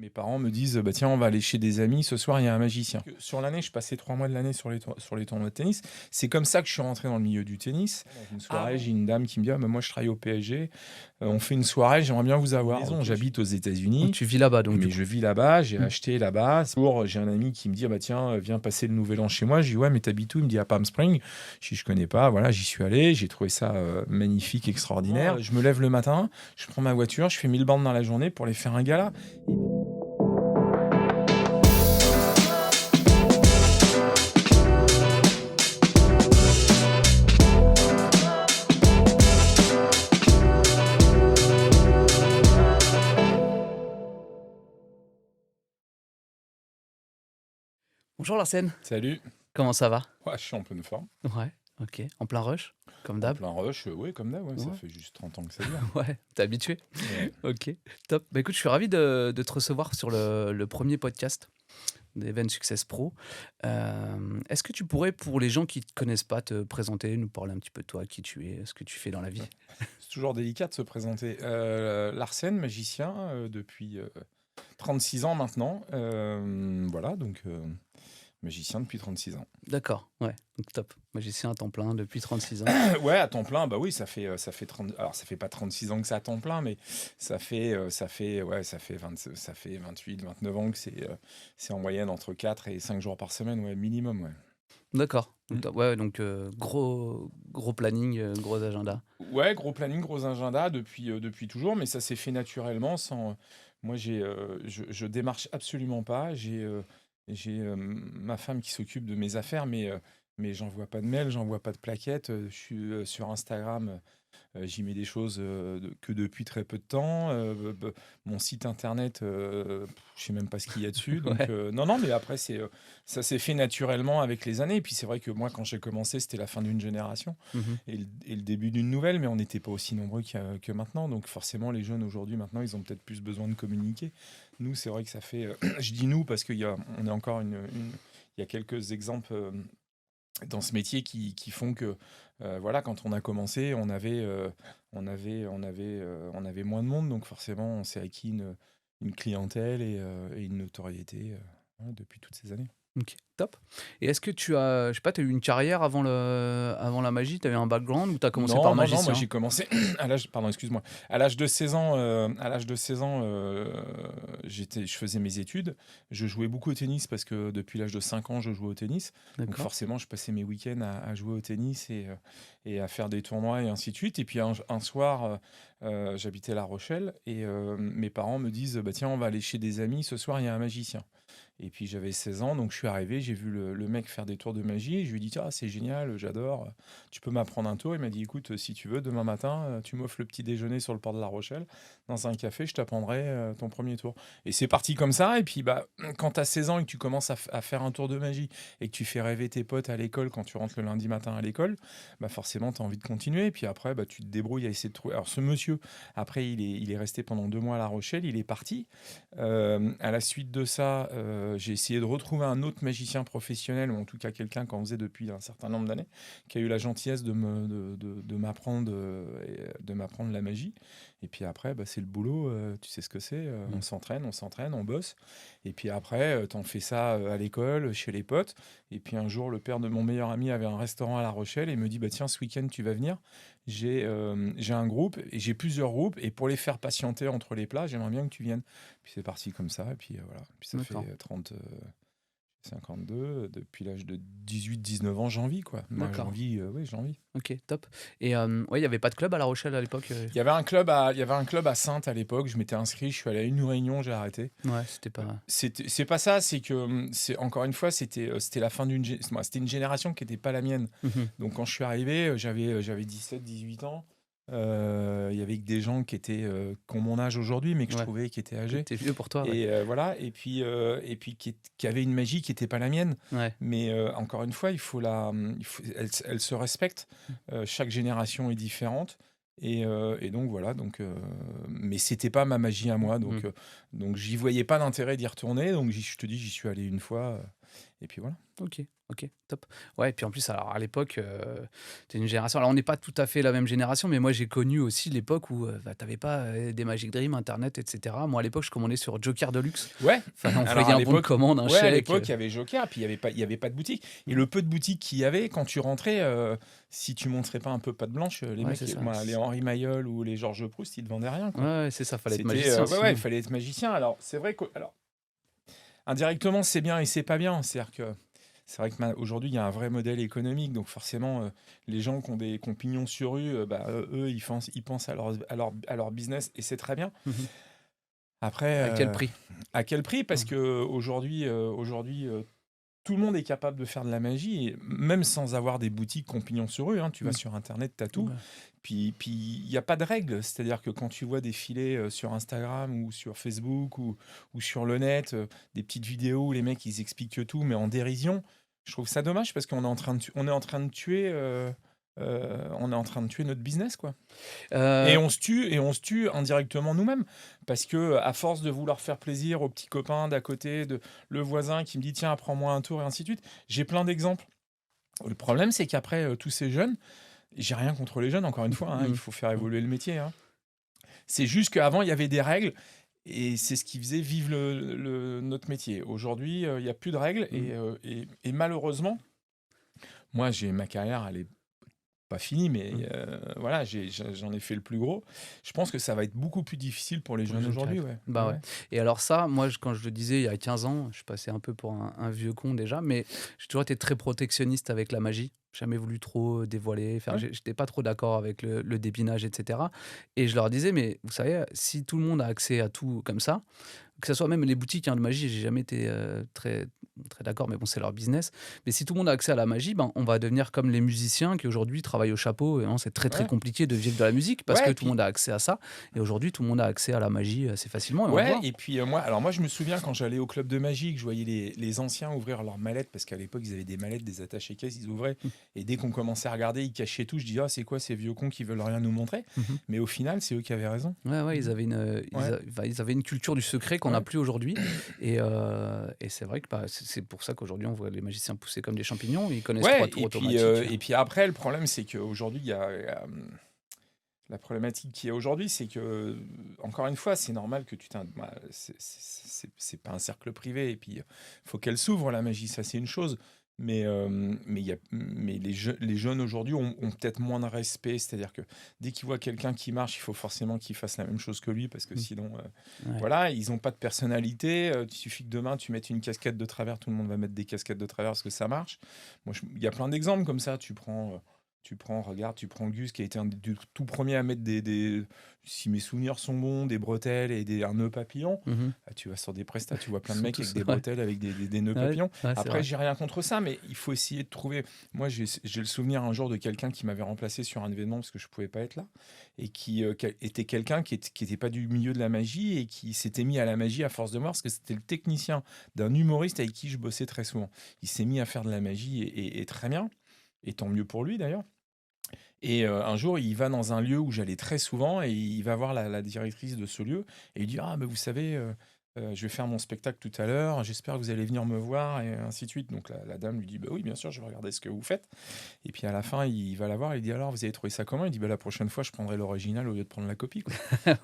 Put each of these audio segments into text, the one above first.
Mes parents me disent, bah tiens, on va aller chez des amis, ce soir il y a un magicien. Sur l'année, je passais 3 mois de l'année sur les tournois de tennis. C'est comme ça que je suis rentré dans le milieu du tennis. Dans une soirée, j'ai une dame qui me dit, ah, bah, moi je travaille au PSG, on fait une soirée, j'aimerais bien vous avoir. Ok. J'habite aux Donc, États-Unis, tu vis là-bas, donc, mais du je coup. vis là-bas, j'ai Mm. acheté là-bas. J'ai un ami qui me dit, ah, bah tiens, viens passer le nouvel an chez moi. Je dis, ouais, mais t'habites où? Il me dit, à Palm Springs. Je connais pas, voilà, j'y suis allé, j'ai trouvé ça magnifique, extraordinaire. Je me lève le matin, je prends ma voiture, je fais 1000 bandes dans la journée pour aller faire un gala. Bonjour Larsen, Salut. comment ça va? Ouais, je suis en pleine forme. Ouais, ok. En plein rush, comme En d'hab? plein rush, oui, comme d'hab, ouais, ça Ouais. fait juste 30 ans que ça dure. Ouais, t'es habitué? Ouais. Ok, top. Bah écoute, je suis ravi de te recevoir sur le premier podcast d'Event Success Pro. Est-ce que tu pourrais, pour les gens qui ne te connaissent pas, te présenter, nous parler un petit peu de toi, qui tu es, ce que tu fais dans la vie? C'est toujours délicat de se présenter. Larsen, magicien, depuis 36 ans maintenant. Voilà, donc magicien depuis 36 ans. D'accord, ouais, donc top. Magicien à temps plein depuis 36 ans. Ouais, à temps plein, bah oui, ça fait 30. Alors, ça fait pas 36 ans que c'est à temps plein, mais ça fait 28, 29 ans que c'est en moyenne entre 4 et 5 jours par semaine, ouais, minimum, ouais. D'accord. Mm. Ouais, donc gros planning, gros agenda. Ouais, gros planning, gros agenda depuis toujours, mais ça s'est fait naturellement sans. Moi, je démarche absolument pas. J'ai ma femme qui s'occupe de mes affaires, mais j'envoie pas de mail, j'envoie pas de plaquettes. Je suis sur Instagram. J'y mets des choses que depuis très peu de temps. Mon site internet, je sais même pas ce qu'il y a dessus. Donc, Ouais. non, non, mais après, ça s'est fait naturellement avec les années. Et puis, c'est vrai que moi, quand j'ai commencé, c'était la fin d'une génération Mhm. et le début d'une nouvelle, mais on n'était pas aussi nombreux que maintenant. Donc, forcément, les jeunes aujourd'hui, maintenant, ils ont peut-être plus besoin de communiquer. Nous, c'est vrai que ça fait. Je dis nous parce on est encore il y a quelques exemples dans ce métier qui font que voilà, quand on a commencé, on avait moins de monde, donc forcément on s'est acquis une clientèle et une notoriété voilà, depuis toutes ces années. OK, top. Et est-ce que tu as, je sais pas, tu as eu une carrière avant la magie? Tu as eu un background ou tu as commencé Non, par non, non, moi magicien? j'ai commencé à l'âge, pardon, excuse-moi, à l'âge de 16 ans, je faisais mes études. Je jouais beaucoup au tennis parce que depuis l'âge de 5 ans, je jouais au tennis. Donc D'accord. forcément, je passais mes week-ends à jouer au tennis et à faire des tournois et ainsi de suite. Et puis un soir, j'habitais La Rochelle et mes parents me disent, bah tiens, on va aller chez des amis, ce soir il y a un magicien. Et puis j'avais 16 ans, donc je suis arrivé, j'ai vu le mec faire des tours de magie, et je lui ai dit, ah c'est génial, j'adore, tu peux m'apprendre un tour. Il m'a dit, écoute, si tu veux, demain matin, tu m'offres le petit déjeuner sur le port de La Rochelle, dans un café, je t'apprendrai ton premier tour. Et c'est parti comme ça, et puis bah, quand tu as 16 ans et que tu commences à faire un tour de magie, et que tu fais rêver tes potes à l'école quand tu rentres le lundi matin à l'école, bah forcément tu as envie de continuer, et puis après, bah, tu te débrouilles à essayer de trouver. Alors ce monsieur, après, il est resté pendant 2 mois à La Rochelle, il est parti. À la suite de ça, j'ai essayé de retrouver un autre magicien professionnel, ou en tout cas quelqu'un qui en faisait depuis un certain nombre d'années, qui a eu la gentillesse de m'apprendre de m'apprendre la magie. Et puis après, bah, c'est le boulot, tu sais ce que c'est, Mm. on s'entraîne, on bosse. Et puis après, t'en fais ça à l'école, chez les potes. Et puis un jour, le père de mon meilleur ami avait un restaurant à La Rochelle et me dit, bah tiens, ce week-end, tu vas venir. J'ai un groupe et j'ai plusieurs groupes. Et pour les faire patienter entre les plats, j'aimerais bien que tu viennes. Puis c'est parti comme ça, et puis voilà. Puis ça fait D'accord. 52, depuis l'âge de 18-19 ans, j'en vis, quoi. Moi, D'accord. oui, j'en vis. OK, top. Et ouais, il y avait pas de club à La Rochelle à l'époque? Il y avait un club à Saintes à l'époque, je m'étais inscrit, je suis allé à une réunion, j'ai arrêté. Ouais, c'était pas. C'est pas ça, c'est que, encore une fois, c'était la fin c'était une génération qui n'était pas la mienne. Mhm. Donc quand je suis arrivé, j'avais 17-18 ans. Il y avait que des gens qui ont mon âge aujourd'hui, mais que je Ouais, trouvais qui étaient âgés. t'es vieux pour toi, ouais. Et voilà, et puis qui avait une magie qui n'était pas la mienne. Ouais. Mais encore une fois, elle se respecte. Chaque génération est différente. Et donc voilà, mais c'était pas ma magie à moi, Mhm. donc j'y voyais pas d'intérêt d'y retourner. Donc je te dis, j'y suis allé une fois. et puis voilà. OK, OK, top. Ouais et puis en plus, alors à l'époque, tu une génération alors on n'est pas tout à fait la même génération, mais moi j'ai connu aussi l'époque où, bah, tu pas, des Magic Dream, internet et cetera. Moi à l'époque, je commandais sur Joker Deluxe. Ouais, Fallait alors envoyer à un bon de l'époque commande, un ouais, à chèque, l'époque, il y avait Joker, puis il y avait pas de boutique et mmh, le peu de boutiques qu'il y avait, quand tu rentrais, si tu montrais pas un peu patte blanche, les ouais, c'est mecs, ça. moi, les Henri Mayol ou les Georges Proust, ils te vendaient rien, Ouais, quoi. ouais, c'est ça, fallait être C'était, magicien ouais, ouais, il sinon. fallait être magicien. Alors c'est vrai que alors indirectement, c'est bien et c'est pas bien. C'est vrai que aujourd'hui, il y a un vrai modèle économique, donc forcément, les gens qui ont pignon sur rue, bah, eux, ils pensent à leur business et c'est très bien. Mmh. Après, À quel prix? à quel prix? Parce Mmh. qu'aujourd'hui, tout le monde est capable de faire de la magie, et même sans avoir des boutiques qui ont pignon sur rue, hein. Tu vas Mmh. sur internet, tu as tout. Ouais. Puis il y a pas de règles. C'est-à-dire que quand tu vois défiler, sur Instagram ou sur Facebook ou sur le net, des petites vidéos où les mecs ils expliquent tout, mais en dérision, je trouve ça dommage parce on est en train de tuer notre business, quoi. Et Heu, on se tue indirectement nous-mêmes parce qu'à force de vouloir faire plaisir aux petits copains d'à côté, le voisin qui me dit: «Tiens, apprends-moi un tour» et ainsi de suite. J'ai plein d'exemples. Le problème, c'est qu'après, tous ces jeunes, j'ai rien contre les jeunes, encore une fois, hein, il mmh, faut faire mmh. évoluer le métier, hein. C'est juste qu'avant, il y avait des règles et c'est ce qui faisait vivre notre métier. Aujourd'hui, il y a plus de règles Mmh. et malheureusement, moi, j'ai ma carrière, elle est pas finie, mais Mmh. voilà, j'en ai fait le plus gros. Je pense que ça va être beaucoup plus difficile pour les Pour les jeunes jeunes qui aujourd'hui, arrivent. ouais. Ouais, Bah, ouais ouais. et alors ça, moi, quand je le disais il y a 15 ans, je passais un peu pour un vieux con déjà, mais j'ai toujours été très protectionniste avec la magie. Jamais voulu trop dévoiler, faire Ouais. j'étais pas trop d'accord avec le dépinage et cetera et je leur disais: «Mais vous savez, si tout le monde a accès à tout comme ça, que ça soit même les boutiques, hein, de magie, j'ai jamais été, très très d'accord, mais bon, c'est leur business. Mais si tout le monde a accès à la magie, ben, on va devenir comme les musiciens qui aujourd'hui travaillent au chapeau et hein, c'est très, très Ouais. compliqué de vivre de la musique parce Ouais, que et tout le puis monde a accès à ça et aujourd'hui, tout le monde a accès à la magie assez facilement et on le ouais, voit. et puis, moi, je me souviens quand j'allais au club de magie, que je voyais les anciens ouvrir leurs mallettes, parce qu'à l'époque, ils avaient des mallettes, des attachés-caisses, ils ouvraient, Mmh. et dès qu'on commençait à regarder, ils cachaient tout. Je dis: «Ah, c'est quoi ces vieux cons qui veulent rien nous montrer?» Mmh. Mais au final, c'est eux qui avaient raison. Ouais, ouais, Mmh. Ouais, ils avaient une culture du secret qu'on n'a ouais. plus aujourd'hui et c'est vrai que, bah, c'est pour ça qu'aujourd'hui, on voit les magiciens pousser comme des champignons. Ils connaissent 3 Ouais, tours et puis, automatiques. après, le problème, c'est qu'aujourd'hui, la problématique qu'il y a aujourd'hui, c'est que, encore une fois, c'est normal que c'est pas un cercle privé, et puis, faut qu'elle s'ouvre, la magie, ça, c'est une chose. Mais les jeunes aujourd'hui ont peut-être moins de respect, c'est-à-dire que dès qu'ils voient quelqu'un qui marche, il faut forcément qu'ils fassent la même chose que lui, parce que Mmh. sinon, Ouais. voilà, ils n'ont pas de personnalité. Il suffit que demain, tu mettes une casquette de travers, tout le monde va mettre des casquettes de travers parce que ça marche. Moi, il y a plein d'exemples comme ça. Regarde, tu prends Gus qui a été un des tout premiers à mettre si mes souvenirs sont bons, des bretelles et un nœud papillon. Mmh. Ah, tu vas sur des prestats, tu vois Ils plein de sont mecs avec tous des ouais, bretelles, avec des nœuds ouais, papillons. ouais, c'est Après, vrai. j'ai rien contre ça, mais il faut essayer de trouver. Moi, j'ai le souvenir un jour de quelqu'un qui m'avait remplacé sur un événement parce que je pouvais pas être là, et qui était quelqu'un qui était pas du milieu de la magie et qui s'était mis à la magie à force de voir, parce que c'était le technicien d'un humoriste avec qui je bossais très souvent. Il s'est mis à faire de la magie et très bien, et tant mieux pour lui d'ailleurs. Et un jour, il va dans un lieu où j'allais très souvent et il va voir la directrice de ce lieu et il dit: «Ah, mais vous savez, je vais faire mon spectacle tout à l'heure, j'espère que vous allez venir me voir» et ainsi de suite. Donc la dame lui dit: «Bah oui, bien sûr, je vais regarder ce que vous faites». Et puis à la fin, il va la voir, il dit: «Alors, vous avez trouvé ça comment?» Il dit: «Bah, la prochaine fois, je prendrai l'original au lieu de prendre la copie, quoi».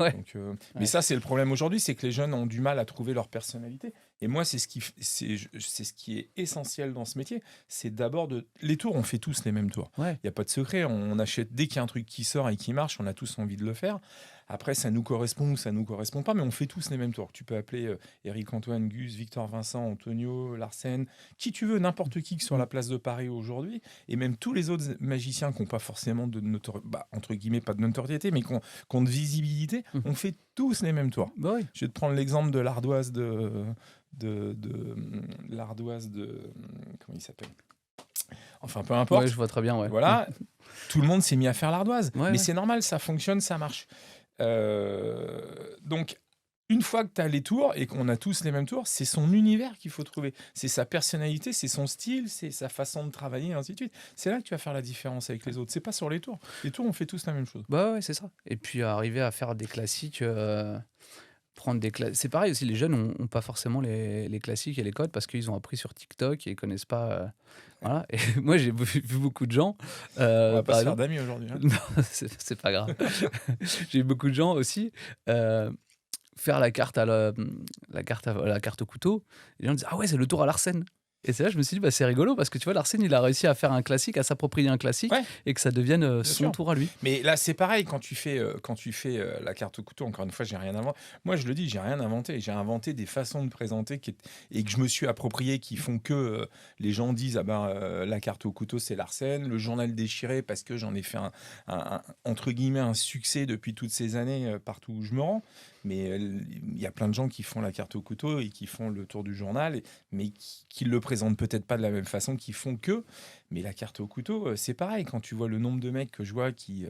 Ouais, Donc, mais ouais. ça, c'est le problème aujourd'hui, c'est que les jeunes ont du mal à trouver leur personnalité. Et moi, c'est ce qui est essentiel dans ce métier, c'est d'abord les tours, on fait tous les mêmes tours. Ouais. Il y a pas de secret, on achète dès qu'il y a un truc qui sort et qui marche, on a tous envie de le faire. Après, ça nous correspond ou ça nous correspond pas, mais on fait tous les mêmes tours. Tu peux appeler Éric Antoine, Gus, Victor Vincent, Antonio, Larsen, qui tu veux, n'importe qui sur Mmh. la place de Paris aujourd'hui, et même tous les autres magiciens qui n'ont pas forcément entre guillemets, pas de notoriété, mais qui ont de visibilité, Mmh. on fait tous les mêmes tours. Bah, oui. Je vais te prendre l'exemple de l'ardoise l'ardoise comment il s'appelle? Enfin, peu Ouais, importe. je vois très bien, ouais. Mmh. Voilà, tout le monde s'est mis à faire l'ardoise. Ouais, Mais ouais. c'est normal, ça fonctionne, ça marche. Donc, une fois que tu as les tours et qu'on a tous les mêmes tours, c'est son univers qu'il faut trouver. C'est sa personnalité, c'est son style, c'est sa façon de travailler, et ainsi de suite. C'est là que tu vas faire la différence avec les autres. C'est pas sur les tours. Les tours, on fait tous la même chose. Bah, ouais, c'est ça et puis arriver à faire des classiques, prendre des c'est pareil aussi, les jeunes ont pas forcément les classiques et les codes parce qu'ils ont appris sur TikTok et ils connaissent pas, voilà et moi j'ai vu beaucoup de gens, On va pas par se faire exemple d'amis aujourd'hui, hein. non, c'est pas grave. J'ai vu beaucoup de gens aussi, heu, faire la carte au couteau. Les gens disent: «Ah ouais, c'est le tour à Larsen» et c'est là, je me suis dit: «Bah, c'est rigolo» parce que tu vois, Larsen, il a réussi à faire un classique, à s'approprier un classique Ouais, et que ça devienne, bien son sûr. tour à lui. Mais là, c'est pareil quand tu fais, la carte au couteau, encore une fois, j'ai rien inventé. Moi, je le dis, j'ai rien inventé. J'ai inventé des façons de présenter et que je me suis approprié qui font que, les gens disent: «Ah ben, la carte au couteau, c'est Larsen». Le journal déchiré parce que j'en ai fait un entre guillemets «un succès» depuis toutes ces années, partout où je me rends. Mais, il y a plein de gens qui font la carte au couteau et qui font le tour du journal mais qui le présentent peut-être pas de la même façon, qui font que mais la carte au couteau, c'est pareil, quand tu vois le nombre de mecs que je vois Ils qui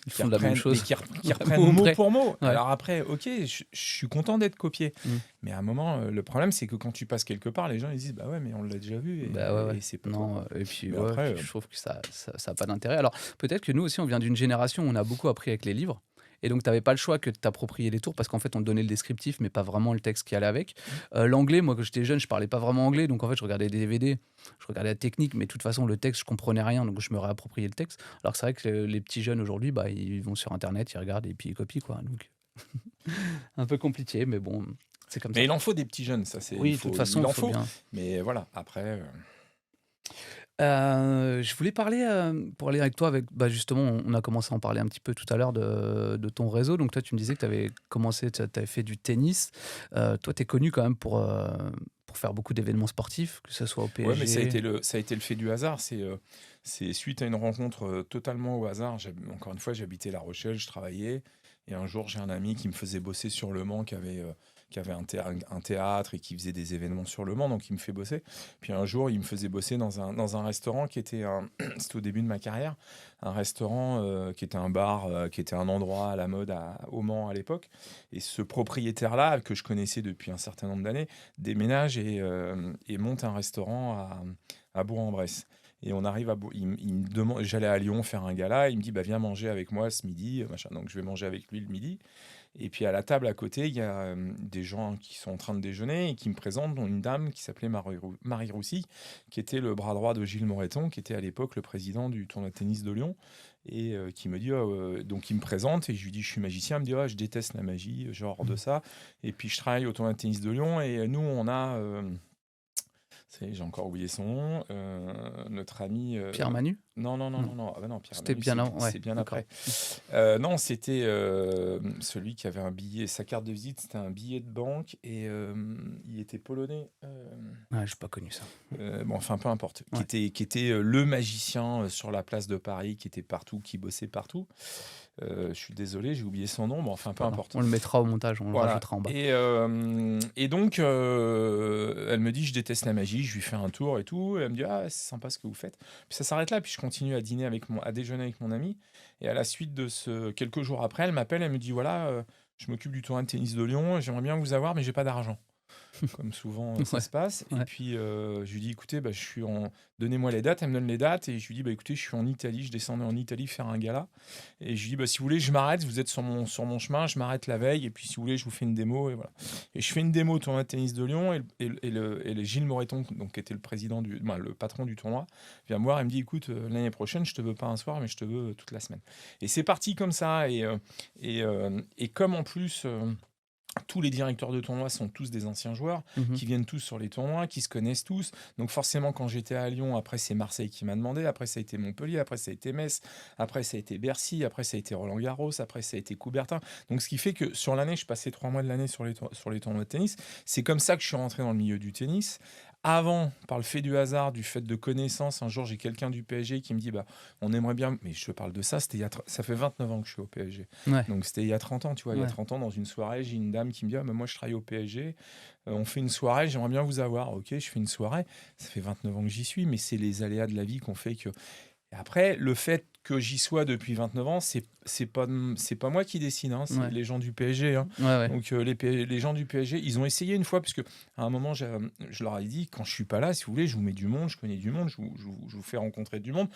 font la même reprennent, mais chose, qui à reprennent mot mot près. pour mot. Ouais. Alors après, ok, je suis content d'être copié. Mmh. Mais à un moment, le problème, c'est que quand tu passes quelque part, les gens ils disent, bah ouais, mais on l'a déjà vu Bah, ouais, ouais. et c'est pas toi. Non, et puis Mais ouais, après, puis je trouve que ça a pas d'intérêt. Alors, peut-être que nous aussi, on vient d'une génération où on a beaucoup appris avec les livres et donc tu avais pas le choix que de t'approprier les tours parce qu'en fait, on te donnait le descriptif, mais pas vraiment le texte qui allait avec. L'anglais, moi, quand j'étais jeune, je parlais pas vraiment anglais, donc en fait, je regardais des DVD, je regardais la technique, mais de toute façon, le texte, je comprenais rien, donc je me réappropriais le texte. Alors que c'est vrai que les petits jeunes aujourd'hui, bah, ils vont sur internet, ils regardent et puis ils copient, quoi, donc un peu compliqué, mais bon, c'est comme mais ça. il en faut des petits jeunes, ça c'est, Oui, de toute façon, il il en faut faut. bien. Mais voilà, après, Je voulais parler, pour aller avec toi avec bah, justement, on a commencé à en parler un petit peu tout à l'heure de ton réseau. Donc toi, tu me disais que tu avais commencé, tu avais fait du tennis. Toi, tu es connu quand même pour faire beaucoup d'événements sportifs, que ce soit au ouais, mais PSG. ça a été le fait du hasard. C'est suite à une rencontre totalement au hasard. Encore une fois, j'habitais La Rochelle, je travaillais. Et un jour, j'ai un ami qui me faisait bosser sur Le Mans, qui avait un théâtre et qui faisait des événements sur Le Mans, donc il me fait bosser. Puis un jour, il me faisait bosser dans un restaurant qui était c'était au début de ma carrière, un restaurant qui était un bar, qui était un endroit à la mode au Mans à l'époque. Et ce propriétaire-là, que je connaissais depuis un certain nombre d'années, déménage et monte un restaurant à Bourg-en-Bresse. Et on arrive il me demande, j'allais à Lyon faire un gala, il me dit bah viens manger avec moi ce midi, machin. Donc je vais manger avec lui le midi. Et puis à la table à côté, il y a des gens qui sont en train de déjeuner et qui me présentent, dont une dame qui s'appelait Marie Roussy, qui était le bras droit de Gilles Moreton, qui était à l'époque le président du tournoi de tennis de Lyon, et qui me dit, donc il me présente et je lui dis, je suis magicien, elle me dit, ah, je déteste la magie, genre de ça, et puis je travaille au tournoi de tennis de Lyon, et nous on a, j'ai encore oublié son nom, notre ami, Pierre Manu? non, non, non, Non, non, non, ah bah non, Pierre c'était Manu, bien avant, ouais, c'est bien d'accord. après. Non, c'était celui qui avait un billet, sa carte de visite, c'était un billet de banque et il était polonais. Ouais, j'ai pas connu ça. Bon, enfin, peu importe. Ouais. Qui était le magicien sur la place de Paris, qui était partout, qui bossait partout. Je suis désolé, j'ai oublié son nom, mais enfin, peu Pas grave. importe. On le mettra au montage, on le Voilà. rajoutera en bas. Et donc, elle me dit, je déteste la magie, je lui fais un tour et tout. Et elle me dit, ah, c'est sympa ce que vous faites. Puis ça s'arrête là, puis je continue à à déjeuner avec mon ami. Et à la suite de quelques jours après, elle m'appelle, elle me dit, voilà, je m'occupe du tournoi de tennis de Lyon, j'aimerais bien vous avoir, mais j'ai pas d'argent. Comme souvent ça Ouais, se passe. Et ouais. puis je lui dis, écoutez, bah, donnez-moi les dates. Elle me donne les dates et je lui dis, bah, écoutez, je suis en Italie, je descendais en Italie faire un gala. Et je lui dis, bah, si vous voulez, je m'arrête, vous êtes sur mon chemin, je m'arrête la veille. Et puis si vous voulez, je vous fais une démo. Et voilà. Et je fais une démo au tournoi de tennis de Lyon. Et le Gilles Moreton, donc, qui était le président le patron du tournoi, vient me voir et me dit, écoute, l'année prochaine, je te veux pas un soir, mais je te veux toute la semaine. Et c'est parti comme ça. Et comme en plus. Tous les directeurs de tournois sont tous des anciens joueurs Mmh. qui viennent tous sur les tournois, qui se connaissent tous. Donc forcément, quand j'étais à Lyon, après c'est Marseille qui m'a demandé, après ça a été Montpellier, après ça a été Metz, après ça a été Bercy, après ça a été Roland Garros, après ça a été Coubertin. Donc ce qui fait que sur l'année, je passais 3 mois de l'année sur sur les tournois de tennis. C'est comme ça que je suis rentré dans le milieu du tennis. Avant, par le fait du hasard, du fait de connaissance, un jour j'ai quelqu'un du PSG qui me dit bah on aimerait bien, mais je te parle de ça, ça fait 29 ans que je suis au PSG. Ouais, Donc c'était il y a 30 ans, tu vois, il y a ouais. 30 ans dans une soirée, j'ai une dame qui me dit ah, mais moi je travaille au PSG, on fait une soirée, j'aimerais bien vous avoir. OK, je fais une soirée. Ça fait 29 ans que j'y suis, mais c'est les aléas de la vie qu'on fait que et après, le fait que j'y sois depuis 29 ans, c'est pas moi qui décide, hein, c'est Ouais. les gens du PSG, hein. Ouais, ouais. Donc les gens du PSG, ils ont essayé une fois, parce que à un moment, je leur ai dit, quand je suis pas là, si vous voulez, je vous mets du monde, je connais du monde, je vous fais rencontrer du monde,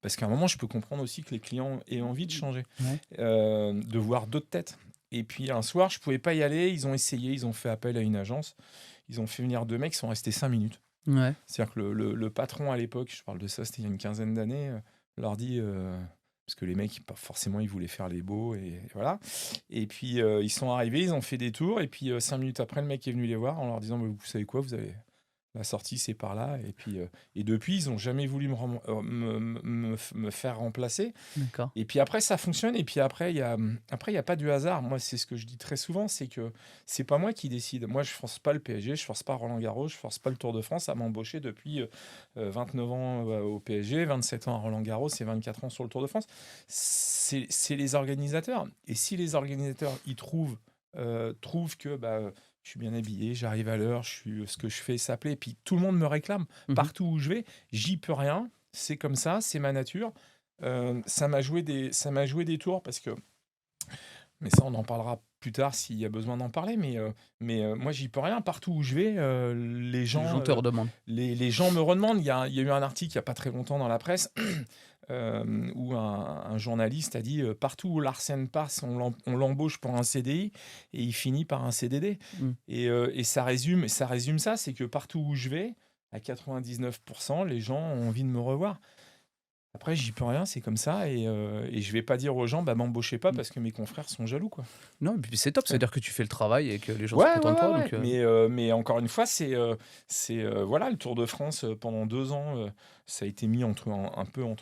parce qu'à un moment, je peux comprendre aussi que les clients aient envie de changer, Ouais. de voir d'autres têtes. Et puis un soir, je pouvais pas y aller. Ils ont essayé, ils ont fait appel à une agence. Ils ont fait venir 2 mecs, ils sont restés 5 minutes. Ouais. C'est-à-dire que le patron à l'époque, je parle de ça, c'était il y a une quinzaine d'années, leur dit, parce que les mecs, pas forcément, ils voulaient faire les beaux et voilà. Et puis ils sont arrivés, ils ont fait des tours, et puis 5 minutes après, le mec est venu les voir en leur disant, bah, vous savez quoi, vous avez la sortie, c'est par là. Et puis et depuis, ils ont jamais voulu me faire remplacer. D'accord. Et puis après, ça fonctionne. Et puis après, il y a pas du hasard. Moi, c'est ce que je dis très souvent, c'est que c'est pas moi qui décide. Moi, je force pas le PSG, je force pas Roland Garros, je force pas le Tour de France à m'embaucher depuis 29 ans au PSG, 27 ans à Roland Garros et 24 ans sur le Tour de France. C'est les organisateurs. Et si les organisateurs trouvent que je suis bien habillé, j'arrive à l'heure, ce que je fais, ça plaît, et puis tout le monde me réclame Mhm. partout où je vais, j'y peux rien. C'est comme ça, c'est ma nature. Ça m'a joué des tours parce que, mais ça on en parlera plus tard s'il y a besoin d'en parler, mais moi j'y peux rien. Partout où je vais, les Les gens gens, te redemandent. les gens me redemandent. Il y a eu un article il n'y a pas très longtemps dans la presse où un journaliste a dit partout où Larsen passe, on l'embauche pour un CDI et il finit par un CDD. Mm. Et ça résume ça, c'est que partout où je vais, à 99%, les gens ont envie de me revoir. Après, j'y peux rien, c'est comme ça, et je vais pas dire aux gens, bah m'embauchez pas Mm. parce que mes confrères sont jaloux, quoi. Non, et puis c'est top, Ouais, c'est-à-dire que tu fais le travail et que les gens sont ouais, contents ouais, de ouais, toi. ouais. Donc, Mais encore une fois, voilà, le Tour de France pendant 2 ans, ça a été mis un peu en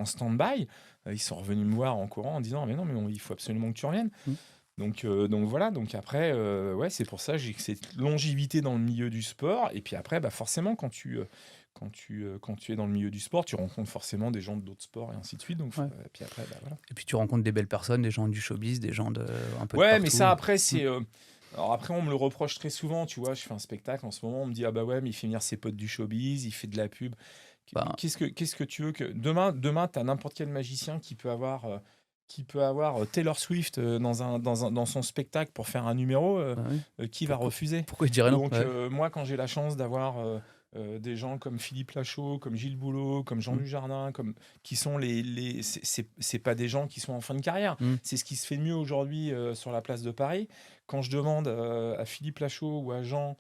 stand-by. Ils sont revenus me voir en courant en disant, mais non, mais il faut absolument que tu reviennes. mm. Donc voilà, donc après, ouais, c'est pour ça que j'ai que cette longévité dans le milieu du sport. Et puis après, bah forcément, quand tu es dans le milieu du sport, tu rencontres forcément des gens d'autres sports et ainsi de suite. Donc, Ouais. et puis après, bah voilà. Et puis tu rencontres des belles personnes, des gens du showbiz, des gens un peu de Ouais, mais ça, partout. après, Mm. alors après, on me le reproche très souvent, tu vois. Je fais un spectacle en ce moment, on me dit, ah bah ouais, mais il fait venir ses potes du showbiz, il fait de la pub. Bah, Qu'est-ce que tu veux que. Demain, tu as n'importe quel magicien qui peut avoir Taylor Swift dans son spectacle pour faire un numéro, bah oui. qui va Pourquoi, refuser? pourquoi je dirais non? Donc, Ouais. moi, quand j'ai la chance d'avoir des gens comme Philippe Lachaud, comme Gilles Boulot, comme Jean Mm. Dujardin, qui sont c'est pas des gens qui sont en fin de carrière. Mm. C'est ce qui se fait de mieux aujourd'hui sur la place de Paris. Quand je demande à Philippe Lachaud ou à Jean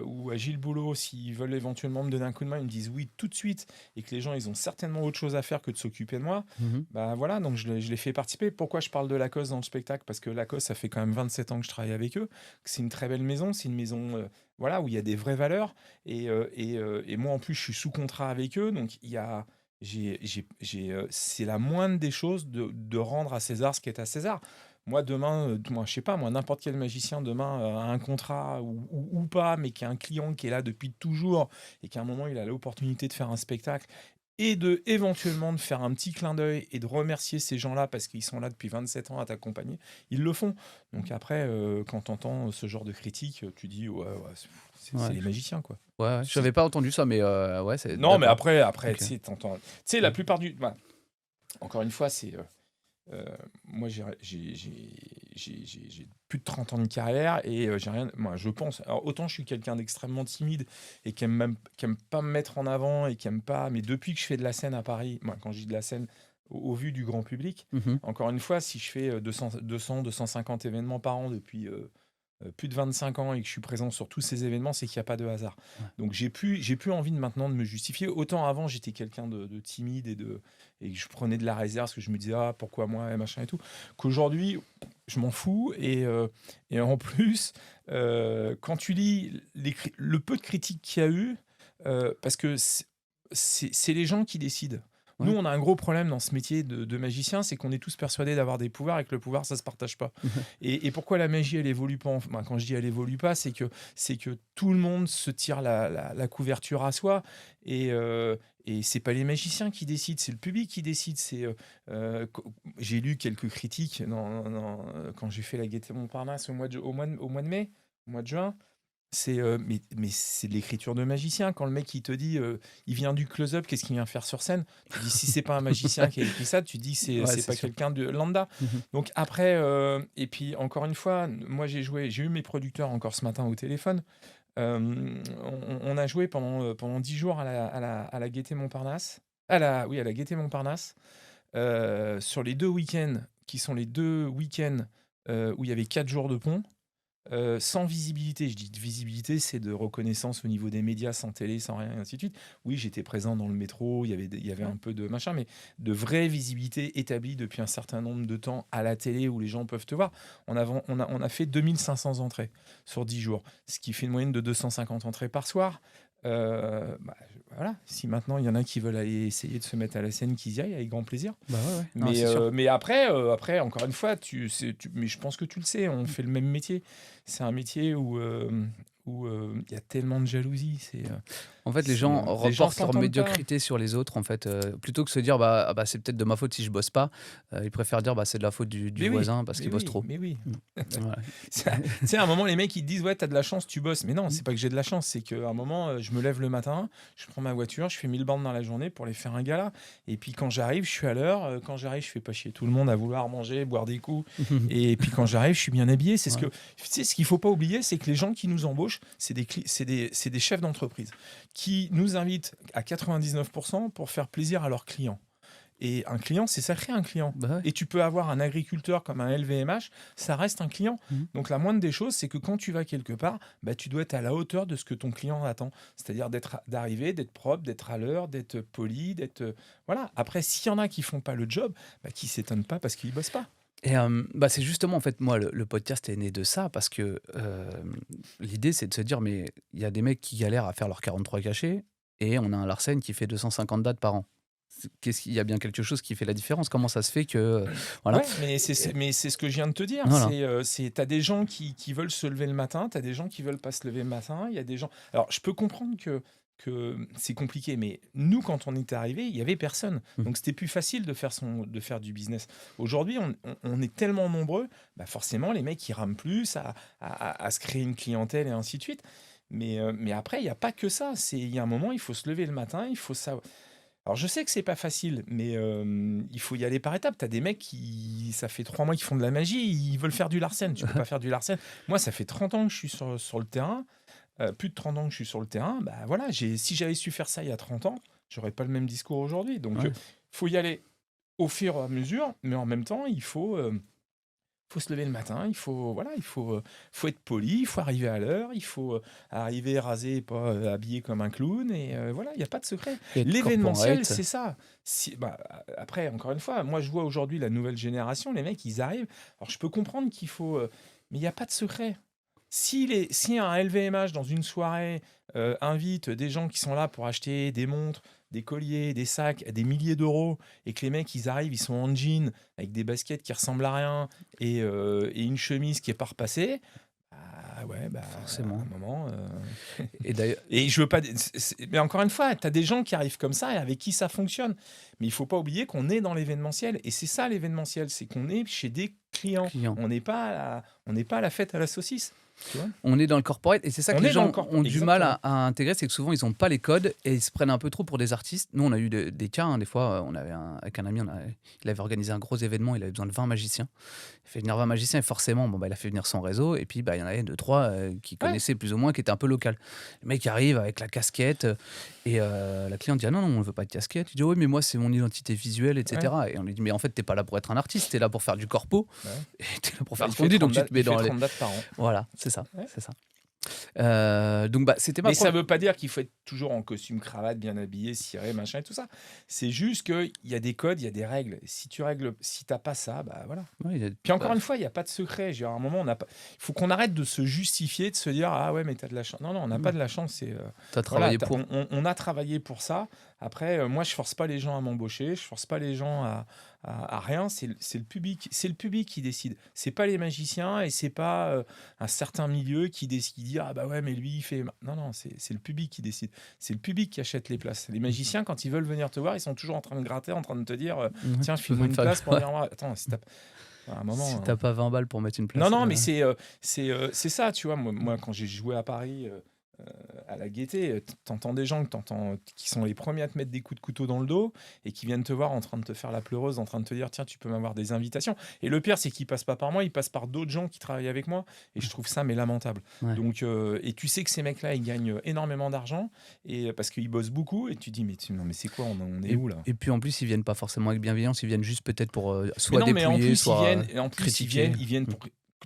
ou à Gilles Boulot s'ils veulent éventuellement me donner un coup de main, ils me disent oui tout de suite, et que les gens, ils ont certainement autre chose à faire que de s'occuper de moi. Mhm. Bah voilà, donc je les fais participer. Pourquoi je parle de Lacoste dans le spectacle? Parce que Lacoste, ça fait quand même 27 ans que je travaille avec eux. C'est une très belle maison, c'est une maison voilà, où il y a des vraies valeurs. Et moi, en plus, je suis sous contrat avec eux. Donc, c'est la moindre des choses de rendre à César ce qui est à César. Moi, demain, moi, je sais pas, moi, n'importe quel magicien demain a un contrat ou pas, mais qui a un client qui est là depuis toujours et qu'à un moment, il a l'opportunité de faire un spectacle et éventuellement de faire un petit clin d'œil et de remercier ces gens-là parce qu'ils sont là depuis 27 ans à t'accompagner, ils le font. Donc après, quand tu entends ce genre de critique, tu dis, ouais, ouais, c'est Ouais. les magiciens, quoi. Ouais, ouais. C'est- J'avais pas entendu ça, mais ouais, c'est Non, mais d'accord. après, Ok. tu sais, t'entends. Tu sais, la plupart du. Bah, encore une fois, euh, moi, j'ai plus de 30 ans de carrière et j'ai rien. Moi, je pense. Alors, autant je suis quelqu'un d'extrêmement timide et qui aime pas me mettre en avant et qui aime pas. Mais depuis que je fais de la scène à Paris, moi, quand je dis de la scène au vu du grand public, Mhm. encore une fois, si je fais 250 événements par an depuis plus de 25 ans et que je suis présent sur tous ces événements, c'est qu'il n'y a pas de hasard. Ouais. Donc j'ai plus envie de maintenant de me justifier. Autant avant, j'étais quelqu'un de timide et que je prenais de la réserve parce que je me disais, ah, pourquoi moi, et machin et tout. Qu'aujourd'hui, je m'en fous. Et en plus, quand tu lis le peu de critiques qu'il y a eu, parce que c'est les gens qui décident. Nous, Ouais. on a un gros problème dans ce métier de magicien, c'est qu'on est tous persuadés d'avoir des pouvoirs et que le pouvoir, ça se partage pas. Et pourquoi la magie, elle évolue pas quand je dis elle évolue pas, c'est que tout le monde se tire la couverture à soi. Et c'est pas les magiciens qui décident, c'est le public qui décide. J'ai lu quelques critiques quand j'ai fait la Gaîté Montparnasse au mois de mai, au mois de juin. Mais c'est de l'écriture de magicien. Quand le mec il te dit il vient du close-up, qu'est-ce qu'il vient faire sur scène? Tu dis si c'est pas un magicien qui a écrit ça, tu dis c'est Ouais, c'est c'est pas sûr. quelqu'un de lambda. Mhm. Donc après, et puis encore une fois, moi j'ai eu mes producteurs encore ce matin au téléphone. On a joué pendant 10 jours à la Gaîté Montparnasse. Oui, à la Gaîté Montparnasse. Sur les 2 week-ends qui sont les 2 week-ends, où il y avait 4 jours de pont, sans visibilité. Je dis de visibilité, c'est de reconnaissance au niveau des médias, sans télé, sans rien et ainsi de suite. Oui, j'étais présent dans le métro, il y avait Ouais. un peu de machin, mais de vraie visibilité établie depuis un certain nombre de temps à la télé où les gens peuvent te voir. On a fait 2 500 entrées sur 10 jours, ce qui fait une moyenne de 250 entrées par soir. Bah, voilà, si maintenant il y en a qui veulent aller essayer de se mettre à la scène, qu'ils y aillent avec grand plaisir. Bah, ouais, ouais. Non, Mais, c'est sûr. après, encore une fois, mais je pense que tu le sais, on fait le même métier. C'est un métier où il y a tellement de jalousie. En fait, les gens Les gens reportent leur s'entendent pas. médiocrité sur les autres, en fait, plutôt que se dire: «Bah, ah bah, c'est peut-être de ma faute si je bosse pas», ils préfèrent dire: «Bah, c'est de la faute du Mais oui, voisin parce mais qu'il bosse oui, trop». mais oui. Mmh. Ouais. Tu sais, à un moment, les mecs, ils te disent, ouais, t'as de la chance, tu bosses. Mais non, c'est pas que j'ai de la chance, c'est qu'à un moment, je me lève le matin, je prends ma voiture, je fais 1000 bandes dans la journée pour aller faire un gala. Et puis quand j'arrive, je suis à l'heure. Quand j'arrive, je fais pas chier tout le monde à vouloir manger, boire des coups. Et puis quand j'arrive, je suis bien habillé. Ouais. Tu sais, ce qu'il faut pas oublier, c'est que les gens qui nous embauchent, c'est des chefs d'entreprise qui nous invitent à 99% pour faire plaisir à leurs clients. Et un client, c'est sacré, un client. Bah, ouais. Et tu peux avoir un agriculteur comme un LVMH, ça reste un client. Mmh. Donc la moindre des choses, c'est que quand tu vas quelque part, bah, tu dois être à la hauteur de ce que ton client attend. C'est-à-dire d'arriver, d'être propre, d'être à l'heure, d'être poli, d'être... Voilà. Après, s'il y en a qui font pas le job, bah, qui s'étonnent pas parce qu'ils bossent pas. Et bah, c'est justement, en fait, moi, le podcast est né de ça parce que, l'idée, c'est de se dire: «Mais il y a des mecs qui galèrent à faire leurs 43 cachets et on a un Larsen qui fait 250 dates par an». Qu'est-ce qu'il y a bien quelque chose qui fait la différence? Comment ça se fait que, voilà. Ouais, mais c'est ce que je viens de te dire. Voilà. T'as des gens qui veulent se lever le matin, t'as des gens qui veulent pas se lever le matin. Il y a des gens. Alors, je peux comprendre que c'est compliqué, mais nous, quand on est arrivé, il y avait personne. Mmh. Donc, c'était plus facile de faire du business. Aujourd'hui, on est tellement nombreux, bah forcément, les mecs, ils rament plus à se créer une clientèle et ainsi de suite. Mais après, il n'y a pas que ça. Il y a un moment, il faut se lever le matin, il faut savoir. Alors, je sais que c'est pas facile, mais il faut y aller par étapes. Tu as des mecs ça fait 3 mois qu'ils font de la magie, ils veulent faire du Larsen. Tu peux pas faire du Larsen. Moi, ça fait 30 ans que je suis sur le terrain, plus de 30 ans que je suis sur le terrain. Bah voilà, si j'avais su faire ça il y a 30 ans, j'aurais pas le même discours aujourd'hui. Donc, Ouais. faut y aller au fur et à mesure, mais en même temps, faut se lever le matin, faut être poli, il faut arriver à l'heure, il faut arriver rasé et pas habillé comme un clown. Et voilà, il n'y a pas de secret. Et être L'événementiel, corporate. c'est ça. Après, encore une fois, moi je vois aujourd'hui la nouvelle génération, les mecs, ils arrivent. Alors je peux comprendre qu'il faut. Mais il n'y a pas de secret. Si un LVMH dans une soirée invite des gens qui sont là pour acheter des montres, des colliers, des sacs à des milliers d'euros, et que les mecs ils arrivent, ils sont en jean, avec des baskets qui ressemblent à rien, et une chemise qui est pas repassée, bah ouais, bah à Forcément. un moment. Et d'ailleurs, Et je veux pas. Mais encore une fois, tu as des gens qui arrivent comme ça et avec qui ça fonctionne. Mais il faut pas oublier qu'on est dans l'événementiel. Et c'est ça l'événementiel, c'est qu'on est chez des clients. client. On n'est pas à la fête à la saucisse. Tu vois. On est dans le corporate et c'est ça que On les est dans le gens corps. ont du mal Exactement. à intégrer, c'est que souvent ils n'ont pas les codes et ils se prennent un peu trop pour des artistes. Nous, on a eu des cas, hein, des fois, avec un ami, il avait organisé un gros événement, il avait besoin de 20 magiciens. Il fait venir 20 magiciens et forcément, bon, bah, il a fait venir son réseau et puis bah, il y en avait 2, 3 qui Ouais. connaissaient plus ou moins, qui étaient un peu local. Le mec arrive avec la casquette et la cliente dit: «Ah non, non, on ne veut pas de casquette». Il dit: «Oui, mais moi, c'est mon identité visuelle, Ouais. etc.» Et on lui dit: «Mais en fait, t'es pas là pour être un artiste, t'es là pour faire du corpo Ouais. et t'es là pour Bah, faire ce qu'on dit, donc tu te mets il fait dans les...» 30 dates par an. Voilà, c'est ça, Ouais. c'est ça. Donc bah, c'était ma Mais ça première. veut pas dire qu'il faut être toujours en costume, cravate, bien habillé, ciré, machin et tout ça. C'est juste qu'il y a des codes, il y a des règles. Si t'as pas ça, bah voilà. Puis encore une fois, il n'y a pas de secret. À un moment, il faut qu'on arrête de se justifier, de se dire ah ouais, mais t'as de la chance. Non, non, on n'a pas de la chance. T'as Voilà, travaillé pour. on a travaillé pour ça. Après, moi, je force pas les gens à m'embaucher, je force pas les gens à rien. C'est le public qui décide. C'est pas les magiciens et c'est pas un certain milieu qui décide, qui dit ah bah ouais, mais lui il fait. Non, non, c'est le public qui décide. C'est le public qui achète les places. Les magiciens, quand ils veulent venir te voir, ils sont toujours en train de gratter, en train de te dire tiens, file-moi une place pour venir voir. Attends, à un moment. Si t'as pas 20 balles pour mettre une place. Non, non, mais c'est ça, tu vois. Moi, quand j'ai joué à Paris à la gaieté, t'entends des gens qui sont les premiers à te mettre des coups de couteau dans le dos et qui viennent te voir en train de te faire la pleureuse, en train de te dire tiens, tu peux m'avoir des invitations. Et le pire, c'est qu'ils passent pas par moi, ils passent par d'autres gens qui travaillent avec moi. Et je trouve ça mais lamentable. Ouais. Donc, et tu sais que ces mecs-là, ils gagnent énormément d'argent et parce qu'ils bossent beaucoup. Et tu dis non, mais c'est quoi, on est Et, où là? et puis en plus, ils viennent pas forcément avec bienveillance, ils viennent juste peut-être pour Mais soit non, mais en dépouiller, plus, soit ils critiquer. viennent pour.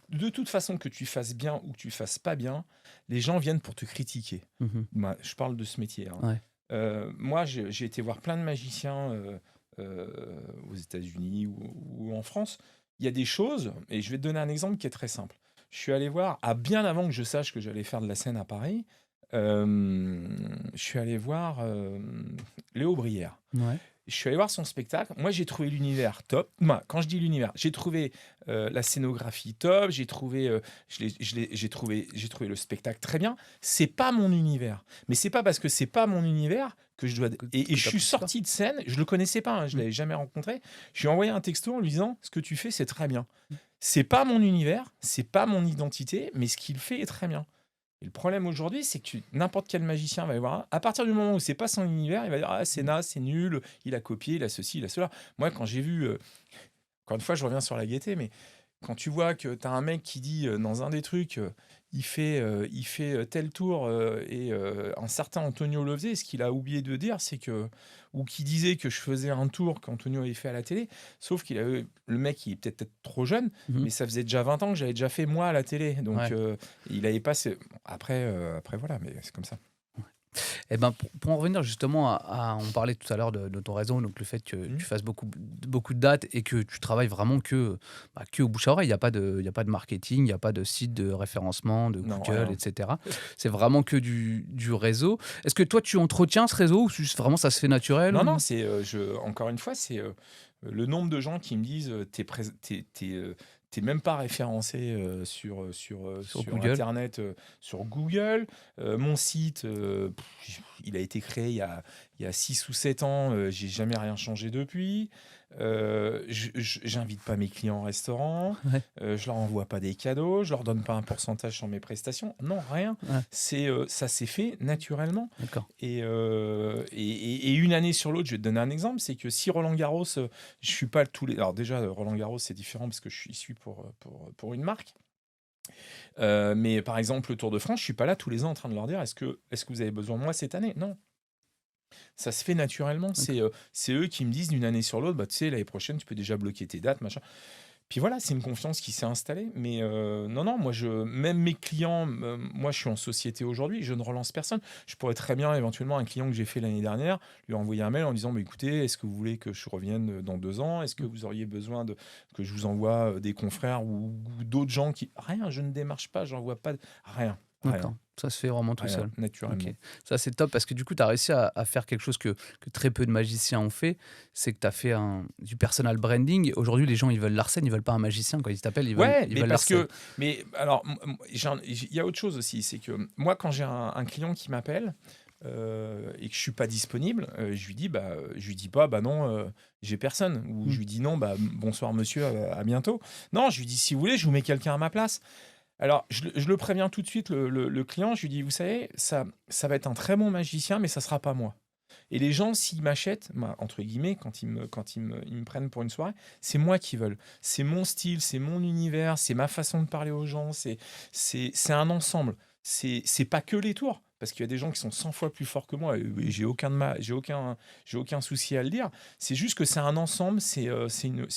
De toute façon, que tu fasses bien ou que tu fasses pas bien, les gens viennent pour te critiquer. Mhm. Moi, je parle de ce métier, hein. Ouais. Moi, j'ai été voir plein de magiciens aux États-Unis ou en France. Il y a des choses, et je vais te donner un exemple qui est très simple. Je suis allé voir, bien avant que je sache que j'allais faire de la scène à Paris, je suis allé voir Léo Brière. Ouais. Je suis allé voir son spectacle. Moi, j'ai trouvé l'univers top. Moi, quand je dis l'univers, j'ai trouvé la scénographie top. J'ai trouvé le spectacle très bien. C'est pas mon univers, mais c'est pas parce que c'est pas mon univers que je dois. Et je suis t'apprécies pas. sorti de scène. Je le connaissais pas, hein, je Mm. l'avais jamais rencontré. Je lui ai envoyé un texto en lui disant ce que tu fais, c'est très bien. C'est pas mon univers, c'est pas mon identité, mais ce qu'il fait est très bien. Et le problème aujourd'hui, c'est que n'importe quel magicien va y voir. À partir du moment où c'est pas son univers, il va dire ah c'est naze, c'est nul, il a copié, il a ceci, il a cela. Moi, quand j'ai vu, encore une fois, je reviens sur la gaieté, mais quand tu vois que tu as un mec qui dit dans un des trucs, il fait tel tour et un certain Antonio le faisait, ce qu'il a oublié de dire, c'est que ou qui disait que je faisais un tour qu'Antonio avait fait à la télé, sauf qu'il avait le mec il est peut-être trop jeune, Mhm. mais ça faisait déjà 20 ans que j'avais déjà fait moi à la télé, donc Ouais. il avait pas après voilà, mais c'est comme ça. Eh ben, pour en revenir justement on parlait tout à l'heure de ton réseau, donc le fait que Mmh. tu fasses beaucoup de dates et que tu travailles vraiment que au bouche à oreille. Il y a pas de marketing, il n'y a pas de site de référencement, de Non, Google, rien. etc. C'est vraiment que du réseau. Est-ce que toi, tu entretiens ce réseau ou vraiment ça se fait naturel Non, non, ou... c'est encore une fois, c'est le nombre de gens qui me disent t'es même pas référencé sur sur Google? Internet, sur Google. Mon site, il a été créé il y a 6 ou 7 ans, j'ai jamais rien changé depuis. J'invite pas mes clients au restaurant, Ouais, je leur envoie pas des cadeaux, je leur donne pas un pourcentage sur mes prestations. Non, rien. ouais, Ça s'est fait naturellement. d'accord. Et une année sur l'autre, je vais te donner un exemple, c'est que si Roland Garros, je suis pas tous les. Alors déjà, Roland Garros, c'est différent parce que je suis pour une marque. Mais par exemple, le Tour de France, je suis pas là tous les ans en train de leur dire est-ce que vous avez besoin de moi cette année? Non, ça se fait naturellement. D'accord. C'est eux qui me disent d'une année sur l'autre, bah, tu sais, l'année prochaine, tu peux déjà bloquer tes dates, machin. Puis voilà, c'est une confiance qui s'est installée. Mais non, non, même mes clients, moi je suis en société aujourd'hui, je ne relance personne. Je pourrais très bien, éventuellement, un client que j'ai fait l'année dernière, lui envoyer un mail en disant bah, écoutez, est-ce que vous voulez que je revienne dans 2 ans? Est-ce que vous auriez besoin que je vous envoie des confrères ou d'autres gens qui. Rien, je ne démarche pas, j'envoie pas. Rien, D'accord. rien, Ça se fait vraiment tout rien, seul. Ok. naturellement. Ça, c'est top parce que du coup, tu as réussi à faire quelque chose que très peu de magiciens ont fait. C'est que tu as fait du personal branding. Aujourd'hui, les gens, ils veulent Larsen, ils veulent pas un magicien. Quand ils t'appellent, Ouais, ils mais veulent parce Larsen. que. Mais alors, il y a autre chose aussi, c'est que moi, quand j'ai un client qui m'appelle et que je suis pas disponible, je lui dis pas, bah non, j'ai personne. Ou Mm. je lui dis non, bah bonsoir monsieur, à bientôt. Non, je lui dis si vous voulez, je vous mets quelqu'un à ma place. Alors, je le préviens tout de suite, le client, je lui dis, vous savez, ça va être un très bon magicien, mais ça sera pas moi. Et les gens, s'ils m'achètent, entre guillemets, ils me prennent pour une soirée, c'est moi qui veulent. C'est mon style, c'est mon univers, c'est ma façon de parler aux gens, c'est un ensemble. C'est pas que les tours, parce qu'il y a des gens qui sont 100 fois plus forts que moi, et j'ai aucun souci à le dire. C'est juste que c'est un ensemble, c'est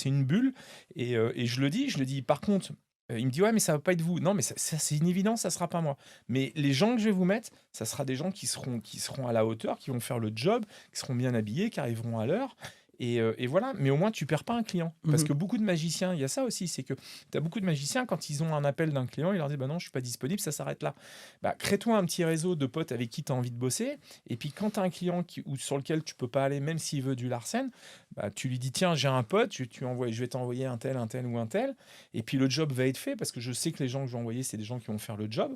une bulle, et je le dis, par contre, il me dit ouais mais ça va pas être vous. Non mais ça, c'est une évidence, ça sera pas moi. Mais les gens que je vais vous mettre, ça sera des gens qui seront à la hauteur, qui vont faire le job, qui seront bien habillés, qui arriveront à l'heure. Et voilà, mais au moins tu perds pas un client. Parce Mhm. que beaucoup de magiciens, il y a ça aussi, c'est que tu as beaucoup de magiciens, quand ils ont un appel d'un client, ils leur disent bah non, je suis pas disponible, ça s'arrête là. Bah, crée-toi un petit réseau de potes avec qui tu as envie de bosser. Et puis quand tu as un client ou sur lequel tu peux pas aller, même s'il veut du Larsen, bah, tu lui dis tiens, j'ai un pote, je vais t'envoyer un tel ou un tel. Et puis le job va être fait parce que je sais que les gens que je vais envoyer, c'est des gens qui vont faire le job.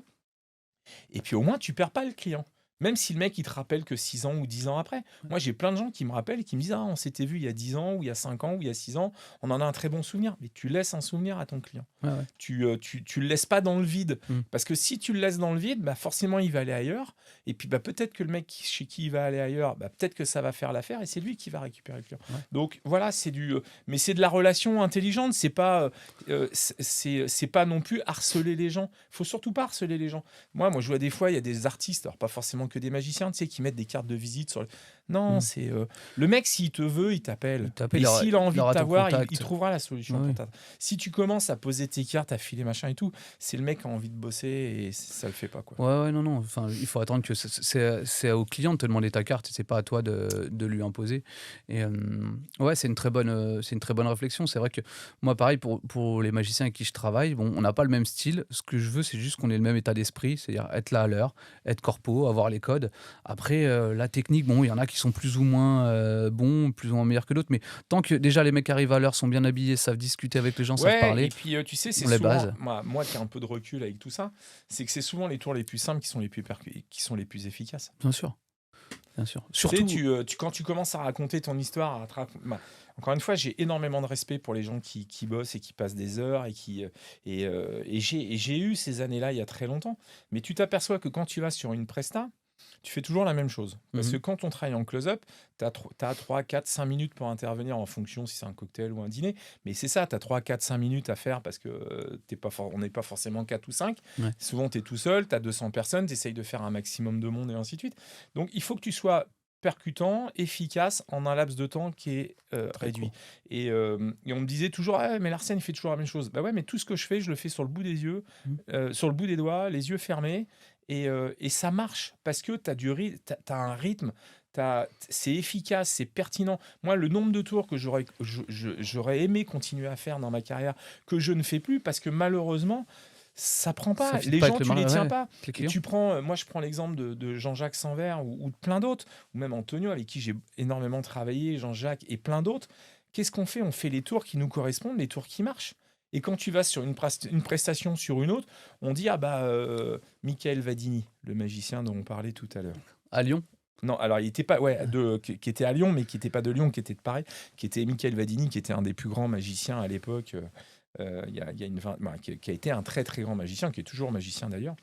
Et puis au moins, tu perds pas le client. Même si le mec, il te rappelle que 6 ans ou 10 ans après. Moi, j'ai plein de gens qui me rappellent et qui me disent: «Ah, on s'était vu il y a 10 ans ou il y a 5 ans ou il y a 6 ans, on en a un très bon souvenir». Mais tu laisses un souvenir à ton client. Ouais, ouais. Tu le laisses pas dans le vide. Mmh. Parce que si tu le laisses dans le vide, bah, forcément, il va aller ailleurs. Et puis, bah, peut-être que le mec chez qui il va aller ailleurs, bah, peut-être que ça va faire l'affaire et c'est lui qui va récupérer le client. Ouais. Donc voilà, mais c'est de la relation intelligente. C'est pas non plus harceler les gens. Faut surtout pas harceler les gens. Moi, je vois des fois, il y a des artistes, alors pas forcément que des magiciens, tu sais, qui mettent des cartes de visite sur. Non, Mmh. c'est le mec, s'il te veut, il t'appelle. Il t'appelle, Et s'il a envie il de aura ton t'avoir, il contact. trouvera la solution Ouais, pour ouais. ta. Si tu commences à poser tes cartes, à filer machin et tout, c'est le mec qui a envie de bosser et ça le fait pas, quoi. Ouais, ouais, non, non. Enfin, il faut attendre que c'est au client de te demander ta carte, c'est pas à toi de lui imposer. Et ouais, c'est une très bonne réflexion. C'est vrai que moi, pareil, pour les magiciens avec qui je travaille, bon, on n'a pas le même style. Ce que je veux, c'est juste qu'on ait le même état d'esprit, c'est-à-dire être là à l'heure, être corpo, avoir les codes. Après, la technique, bon, il y en a qui sont plus ou moins bons, plus ou moins meilleurs que d'autres, mais tant que déjà les mecs arrivent à l'heure, sont bien habillés, savent discuter avec les gens, savent Ouais, parler, et puis tu sais, c'est on les souvent, bases. moi qui ai un peu de recul avec tout ça, c'est que c'est souvent les tours les plus simples qui sont les plus efficaces. Bien sûr, bien sûr. Tu sais, Surtout, quand tu commences à raconter ton histoire, encore une fois, j'ai énormément de respect pour les gens qui bossent et qui passent des heures et j'ai eu ces années-là il y a très longtemps. Mais tu t'aperçois que quand tu vas sur une presta, tu fais toujours la même chose. Parce que mhm, quand on travaille en close-up, tu as 3, 4, 5 minutes pour intervenir en fonction si c'est un cocktail ou un dîner. Mais c'est ça, tu as 3, 4, 5 minutes à faire parce que on n'est pas forcément 4 ou 5. ouais, Souvent, tu es tout seul, tu as 200 personnes, tu essayes de faire un maximum de monde et ainsi de suite. Donc, il faut que tu sois percutant, efficace en un laps de temps qui est très réduit. court. Et on me disait toujours, ah, mais Larsen, il fait toujours la même chose. Bah ouais, mais tout ce que je fais, je le fais sur le bout des yeux, Mhm. sur le bout des doigts, les yeux fermés. Et ça marche parce que tu as un rythme, c'est efficace, c'est pertinent. Moi, le nombre de tours que j'aurais aimé continuer à faire dans ma carrière, que je ne fais plus parce que malheureusement, ça prend Ça pas. fit Les pas avec gens, le tu les tiens ouais, pas. avec les Et clients. moi, je prends l'exemple de Jean-Jacques Sanvert ou de plein d'autres, ou même Antonio, avec qui j'ai énormément travaillé, Jean-Jacques et plein d'autres. Qu'est-ce qu'on fait? On fait les tours qui nous correspondent, les tours qui marchent. Et quand tu vas sur une prestation sur une autre, on dit, ah bah, Michael Vadini, le magicien dont on parlait tout à l'heure. À Lyon? Non, alors il était pas, ouais, qui était à Lyon, mais qui était pas de Lyon, qui était de Paris, qui était Michael Vadini, qui était un des plus grands magiciens à l'époque, il y a qui a été un très très grand magicien, qui est toujours magicien d'ailleurs,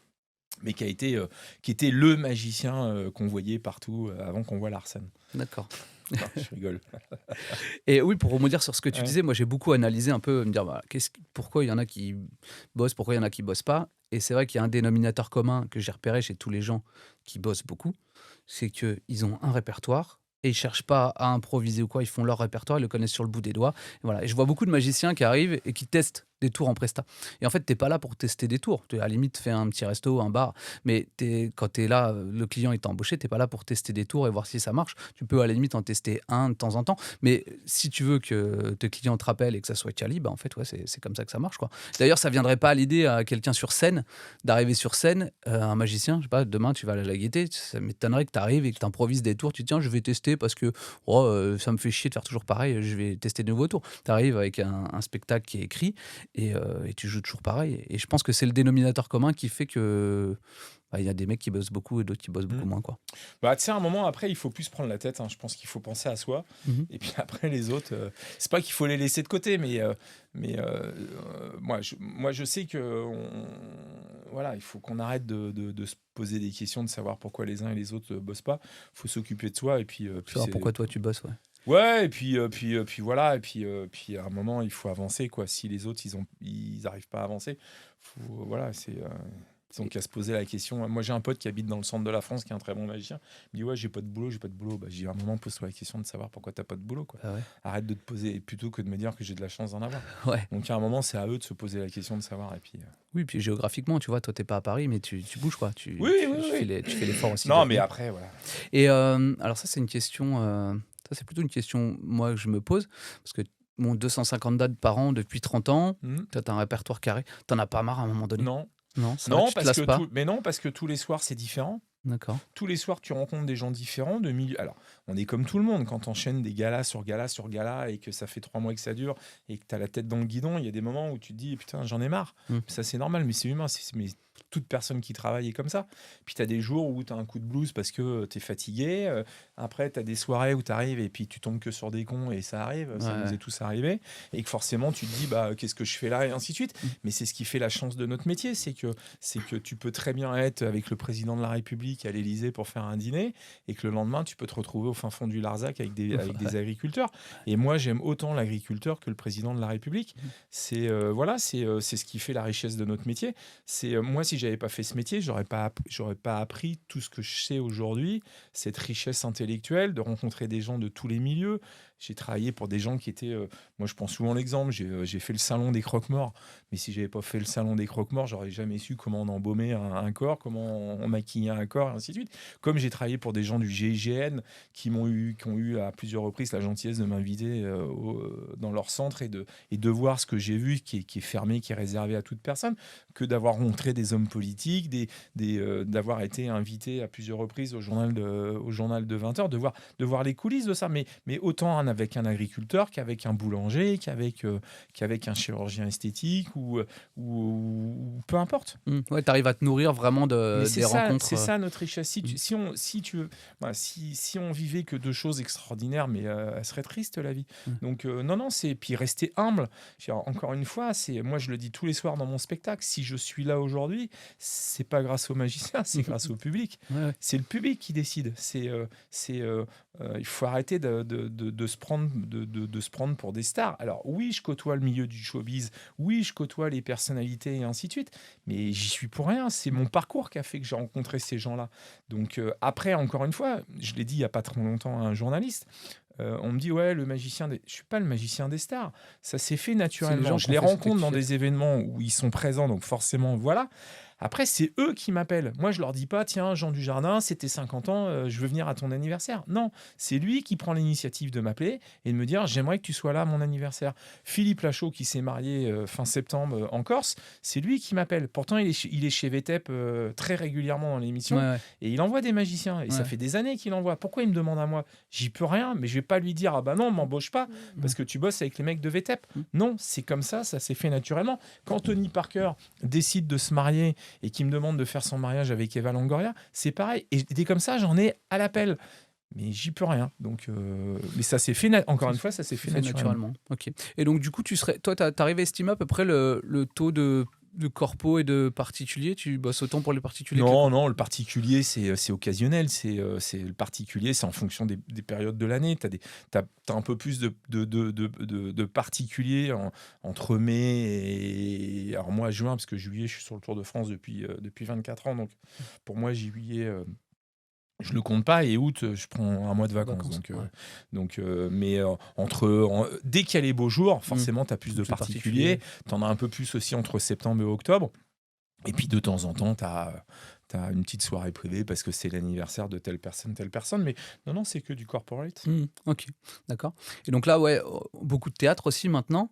mais qui était le magicien qu'on voyait partout avant qu'on voit Larsen. D'accord. Non, je rigole. Et oui, pour rebondir sur ce que tu Ouais. disais, moi j'ai beaucoup analysé un peu, me dire bah, pourquoi il y en a qui bossent, pourquoi il y en a qui bossent pas. Et c'est vrai qu'il y a un dénominateur commun que j'ai repéré chez tous les gens qui bossent beaucoup, c'est qu'ils ont un répertoire et ils cherchent pas à improviser ou quoi, ils font leur répertoire, ils le connaissent sur le bout des doigts. Et voilà. Et je vois beaucoup de magiciens qui arrivent et qui testent des tours en presta. Et en fait, t'es pas là pour tester des tours. À la limite, fais un petit resto, un bar. Mais quand tu es là, le client est embauché, t'es pas là pour tester des tours et voir si ça marche. Tu peux à la limite en tester un de temps en temps. Mais si tu veux que tes clients te rappellent et que ça soit quali, bah en fait, ouais, c'est comme ça que ça marche, quoi. D'ailleurs, ça viendrait pas à l'idée à quelqu'un sur scène, d'arriver sur scène, un magicien, je sais pas, demain tu vas à la Gaîté, ça m'étonnerait que tu arrives et que tu improvises des tours. Tu dis, tiens, je vais tester parce que oh, ça me fait chier de faire toujours pareil, je vais tester de nouveaux tours. Tu arrives avec un spectacle qui est écrit et tu joues toujours pareil. Et je pense que c'est le dénominateur commun qui fait que bah, il y a des mecs qui bossent beaucoup et d'autres qui bossent Mm. beaucoup moins, quoi. Bah, tu sais, à un moment, après, il faut plus se prendre la tête, hein. Je pense qu'il faut penser à soi. Mhm. Et puis après, les autres, c'est pas qu'il faut les laisser de côté, moi, je sais que voilà, il faut qu'on arrête de se poser des questions, de savoir pourquoi les uns et les autres bossent pas. Il faut s'occuper de soi. Et puis Savoir c'est. pourquoi toi tu bosses, ouais. Ouais, puis voilà. Et puis à un moment, il faut avancer, quoi. Si les autres, ils arrivent pas à avancer, voilà, ils ont Et- qu'à se poser la question. Moi, j'ai un pote qui habite dans le centre de la France, qui est un très bon magicien. Il me dit, ouais, j'ai pas de boulot, j'ai pas de boulot. Bah, j'ai dit, à un moment, pose-toi la question de savoir pourquoi t'as pas de boulot, quoi. bah ouais. Arrête de te poser, plutôt que de me dire que j'ai de la chance d'en avoir. Ouais. Donc, à un moment, c'est à eux de se poser la question de savoir. Et puis, Oui, puis géographiquement, tu vois, toi, t'es pas à Paris, mais tu bouges, quoi. Oui, oui, Tu oui. tu fais l'effort aussi Non, d'être mais venu. après, voilà. Et alors ça, c'est une question, ça, c'est plutôt une question, moi, que je me pose, parce que bon, 250 dates par an depuis 30 ans, Hmm. toi, tu un répertoire carré. T'en as pas marre à un moment donné? Non. Non, c'est vrai, Non, tu te lasses pas? mais non, parce que tous les soirs, c'est différent. D'accord. Tous les soirs, tu rencontres des gens différents de milieux. Alors, on est comme tout le monde. Quand on enchaînes des galas sur galas sur galas et que ça fait 3 mois que ça dure et que tu as la tête dans le guidon, il y a des moments où tu te dis, putain, j'en ai marre. Mmh. Ça, c'est normal, mais c'est humain. Mais toute personne qui travaille est comme ça. Puis tu as des jours où tu as un coup de blues parce que tu es fatigué. Après, tu as des soirées où tu arrives et puis tu tombes que sur des cons et ça arrive. Ça nous Ouais. est tous arrivé. Et que forcément, tu te dis, bah, qu'est-ce que je fais là et ainsi de suite. Mmh. Mais c'est ce qui fait la chance de notre métier. C'est que tu peux très bien être avec le président de la République à l'Élysée pour faire un dîner et que le lendemain, tu peux te retrouver au fin fond du Larzac avec des agriculteurs. Et moi, j'aime autant l'agriculteur que le président de la République. Mmh. Voilà, c'est ce qui fait la richesse de notre métier. Moi, si j'avais pas fait ce métier, j'aurais pas appris tout ce que je sais aujourd'hui, cette richesse intellectuelle, de rencontrer des gens de tous les milieux. J'ai travaillé pour des gens qui étaient, moi je prends souvent l'exemple, j'ai fait le salon des croque-morts, mais si j'avais pas fait le salon des croque-morts, j'aurais jamais su comment on embaumait un corps, comment on maquillait un corps, et ainsi de suite. Comme j'ai travaillé pour des gens du GIGN qui ont eu à plusieurs reprises la gentillesse de m'inviter dans leur centre et de voir ce que j'ai vu qui est fermé, qui est réservé à toute personne, que d'avoir rencontré des hommes politiques, d'avoir été invité à plusieurs reprises au journal de 20 heures, de voir les coulisses de ça. Mais autant avec un agriculteur qu'avec un boulanger, qu'avec un chirurgien esthétique ou peu importe. Mmh. Ouais, tu arrives à te nourrir vraiment Mais c'est des ça, rencontres. c'est ça notre richesse. Mmh. Si on vivait que de choses extraordinaires, mais elle serait triste la vie. Mmh. Donc non, c'est puis rester humble. Encore une fois, moi je le dis tous les soirs dans mon spectacle. Si je suis là aujourd'hui, c'est pas grâce aux magiciens, c'est grâce au public. Ouais, ouais. C'est le public qui décide. Il faut arrêter de se prendre pour des stars. Alors oui, je côtoie le milieu du showbiz, oui, je côtoie les personnalités et ainsi de suite, mais j'y suis pour rien. C'est mon parcours qui a fait que j'ai rencontré ces gens-là. Donc après, encore une fois, je l'ai dit il n'y a pas trop longtemps à un journaliste, on me dit, ouais, le magicien des... Je suis pas le magicien des stars. Ça s'est fait C'est les naturellement. gens Je qui ont les fait cette rencontre dans étiquette. des événements où ils sont présents, donc forcément, voilà. Après, c'est eux qui m'appellent. Moi, je leur dis pas, tiens, Jean Dujardin, c'était 50 ans, je veux venir à ton anniversaire. Non, c'est lui qui prend l'initiative de m'appeler et de me dire, j'aimerais que tu sois là à mon anniversaire. Philippe Lachaud, qui s'est marié fin septembre en Corse, c'est lui qui m'appelle. Pourtant, il est chez VTEP très régulièrement dans l'émission Ouais, ouais. et il envoie des magiciens. Et ça Ouais. fait des années qu'il envoie. Pourquoi il me demande à moi? J'y peux rien, mais je vais pas lui dire, ah bah non, m'embauche pas parce que tu bosses avec les mecs de VTEP. Mmh. Non, c'est comme ça s'est fait naturellement. Quand Tony Parker décide de se marier et qui me demande de faire son mariage avec Eva Longoria, c'est pareil. Et des comme ça, j'en ai à l'appel. Mais j'y peux rien. Donc, mais ça s'est fait, encore une fois, ça s'est fait naturellement. Ok. Et donc, du coup, toi, t'arrives à estimer à peu près le taux de corpo et de particuliers. Tu bosses autant pour les particuliers que Non, le particulier, c'est occasionnel. C'est le particulier, c'est en fonction des périodes de l'année. T'as un peu plus de particuliers entre mai et... Alors moi, juin, parce que juillet, je suis sur le Tour de France depuis 24 ans. Donc pour moi, juillet... je le compte pas et août, je prends un mois de vacances. Mais dès qu'il y a les beaux jours, forcément, tu as plus de Plus particuliers. Tu en as un peu plus aussi entre septembre et octobre. Et puis de temps en temps, tu as une petite soirée privée parce que c'est l'anniversaire de telle personne. Mais non, c'est que du corporate. Mmh, ok, d'accord. Et donc là, ouais, beaucoup de théâtre aussi maintenant.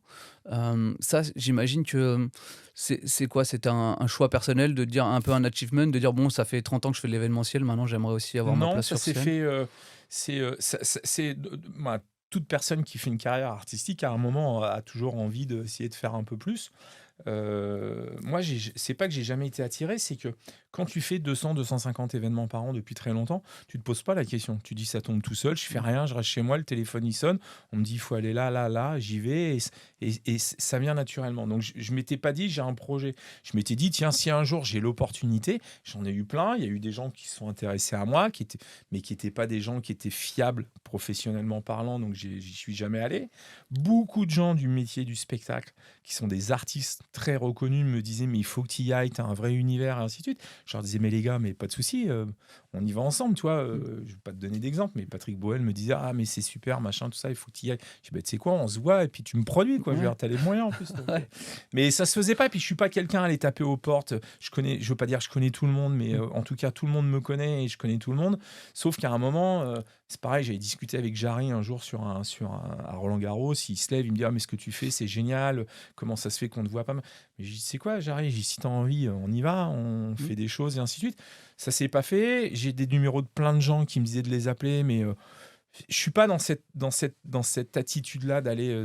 Ça, j'imagine que c'est quoi? C'est un choix personnel de dire un peu un achievement, de dire bon, ça fait 30 ans que je fais de l'événementiel, maintenant j'aimerais aussi avoir ma Non, place ça sur s'est scène. fait. Moi, toute personne qui fait une carrière artistique, à un moment, a toujours envie d'essayer de faire un peu plus. Moi, c'est pas que j'ai jamais été attiré, c'est que quand tu fais 200-250 événements par an depuis très longtemps, tu te poses pas la question. Tu dis ça tombe tout seul, je fais rien, je reste chez moi, le téléphone il sonne, on me dit il faut aller là, j'y vais et ça vient naturellement. Donc je m'étais pas dit j'ai un projet. Je m'étais dit tiens, si un jour j'ai l'opportunité, j'en ai eu plein, il y a eu des gens qui se sont intéressés à moi, mais qui étaient pas des gens qui étaient fiables professionnellement parlant, donc j'y suis jamais allé. Beaucoup de gens du métier du spectacle qui sont des artistes très reconnus me disaient mais il faut que tu y ailles, tu as un vrai univers et ainsi de suite. Je leur disais mais les gars, mais pas de souci, on y va ensemble, tu vois. Je vais pas te donner d'exemple, mais Patrick Boel me disait ah mais c'est super, machin, tout ça, il faut que tu y ailles. Je dis bah tu sais quoi, on se voit et puis tu me produis quoi. Je veux dire, t'as les moyens en plus. Donc, Ouais. Mais ça se faisait pas. Et puis je suis pas quelqu'un à aller taper aux portes. Je veux pas dire que je connais tout le monde, mais en tout cas tout le monde me connaît et je connais tout le monde. Sauf qu'à un moment, c'est pareil, j'avais discuté avec Jarry un jour à Roland Garros. Il se lève, il me dit ah mais ce que tu fais c'est génial. Comment ça se fait qu'on ne te voit pas? Mais je dis c'est quoi Jarry? Je dis si t'as envie, on y va, on fait des choses et ainsi de suite. Ça s'est pas fait. J'ai des numéros de plein de gens qui me disaient de les appeler, mais Je suis pas dans cette attitude-là d'aller,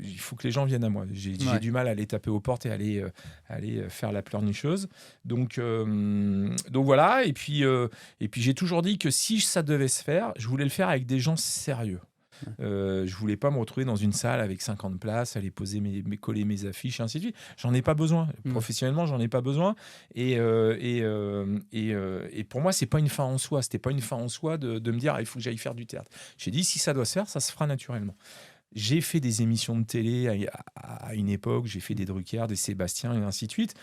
il faut que les gens viennent à moi. J'ai Ouais. du mal à aller taper aux portes et aller faire la pleurnicheuse. Donc voilà et puis j'ai toujours dit que si ça devait se faire, je voulais le faire avec des gens sérieux. Ouais. Je voulais pas me retrouver dans une salle avec 50 places, aller poser coller mes affiches et ainsi de suite. J'en ai pas besoin. Ouais. Professionnellement, j'en ai pas besoin et pour moi, c'est pas une fin en soi. C'était pas une fin en soi de me dire: «Ah, il faut que j'aille faire du théâtre». J'ai dit: «Si ça doit se faire, ça se fera naturellement». J'ai fait des émissions de télé à une époque, j'ai fait des Drucker, des Sébastien et ainsi de suite.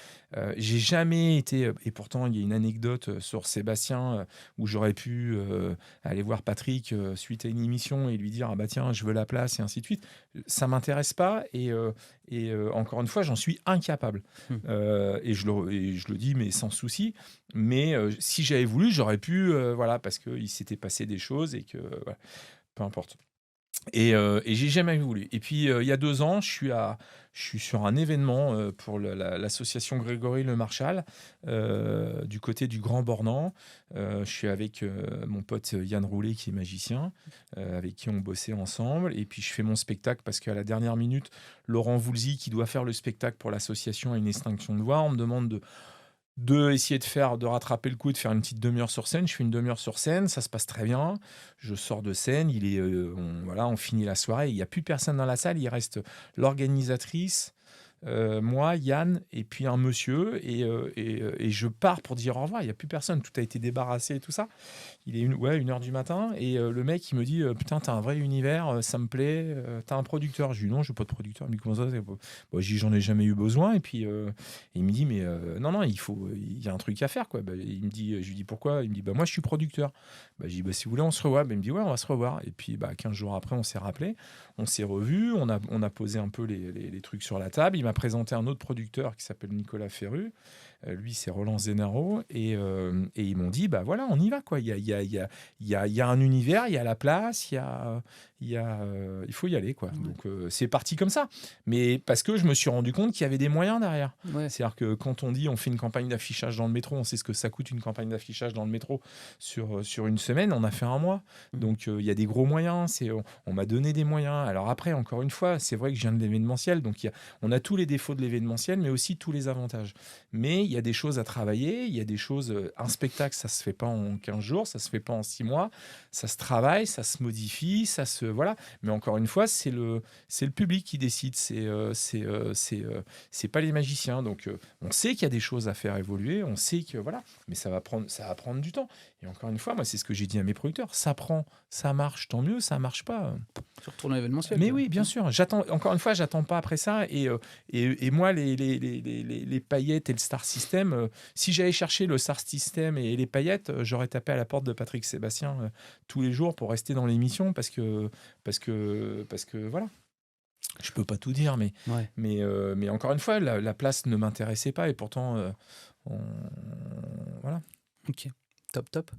J'ai jamais été, et pourtant il y a une anecdote, sur Sébastien, où j'aurais pu, aller voir Patrick, suite à une émission et lui dire: «Ah bah tiens, je veux la place» et ainsi de suite. Ça m'intéresse pas encore une fois, j'en suis incapable. Mmh. Et je le dis, mais sans souci. Mais, si j'avais voulu, j'aurais pu, voilà, parce qu'il s'était passé des choses et que, voilà, peu importe. Et j'ai jamais voulu. Et puis, il y a 2 ans, je suis sur un événement, pour l'association Grégory Le Marchal, du côté du Grand Bornand. Je suis avec, mon pote Yann Roulet qui est magicien, avec qui on bossait ensemble et puis je fais mon spectacle parce qu'à la dernière minute, Laurent Voulzy qui doit faire le spectacle pour l'association a une extinction de voix. On me demande de essayer de rattraper le coup, de faire une petite demi-heure sur scène. Je fais une demi-heure sur scène, ça se passe très bien. Je sors de scène, on finit la soirée. Il n'y a plus personne dans la salle, il reste l'organisatrice, moi, Yann, et puis un monsieur. Et je pars pour dire au revoir. Il n'y a plus personne, tout a été débarrassé et tout ça. Il est 1h du matin et le mec il me dit putain t'as un vrai univers, ça me plaît, t'as un producteur. Je lui dis non, j'ai pas de producteur. Il me dit comment ça c'est pas- Bon, je dis j'en ai jamais eu besoin et puis il me dit mais non non il y a un truc à faire quoi. Bah, il me dit je lui dis pourquoi. Il me dit bah moi je suis producteur. Bah, je dis bah si vous voulez on se revoit. Bah, il me dit ouais on va se revoir et puis bah 15 jours après on s'est rappelé, on s'est revus, on a posé un peu les trucs sur la table. Il m'a présenté un autre producteur qui s'appelle Nicolas Ferru. Lui, c'est Roland Zenaro. Et ils m'ont dit, bah voilà, on y va, quoi. Il y a un univers, il y a la place, il faut y aller, quoi. Ouais. Donc, c'est parti comme ça. Mais parce que je me suis rendu compte qu'il y avait des moyens derrière. Ouais. C'est-à-dire que quand on dit on fait une campagne d'affichage dans le métro, on sait ce que ça coûte une campagne d'affichage dans le métro sur une semaine, on a fait un mois. Mmh. Donc, il y a des gros moyens. On m'a donné des moyens. Alors après, encore une fois, c'est vrai que je viens de l'événementiel. Donc, on a tous les défauts de l'événementiel, mais aussi tous les avantages. Mais il y a des choses à travailler, il y a des choses. Un spectacle, ça se fait pas en 15 jours, ça se fait pas en 6 mois, ça se travaille, ça se modifie, voilà. Mais encore une fois, c'est le public qui décide, c'est pas les magiciens. Donc, on sait qu'il y a des choses à faire évoluer, on sait que voilà, mais ça va prendre du temps. Et encore une fois, moi, c'est ce que j'ai dit à mes producteurs, ça prend, ça marche, tant mieux, ça marche pas. Tu retournes à l'événementiel, Mais quoi. oui, bien sûr. Encore une fois, j'attends pas après ça. Et moi, les paillettes et le Star System, si j'allais chercher le Star System et les paillettes, j'aurais tapé à la porte de Patrick Sébastien tous les jours pour rester dans l'émission parce que voilà. Je peux pas tout dire, mais, Ouais. mais, euh, mais encore une fois, la place ne m'intéressait pas et pourtant, on- voilà. OK. Top, top.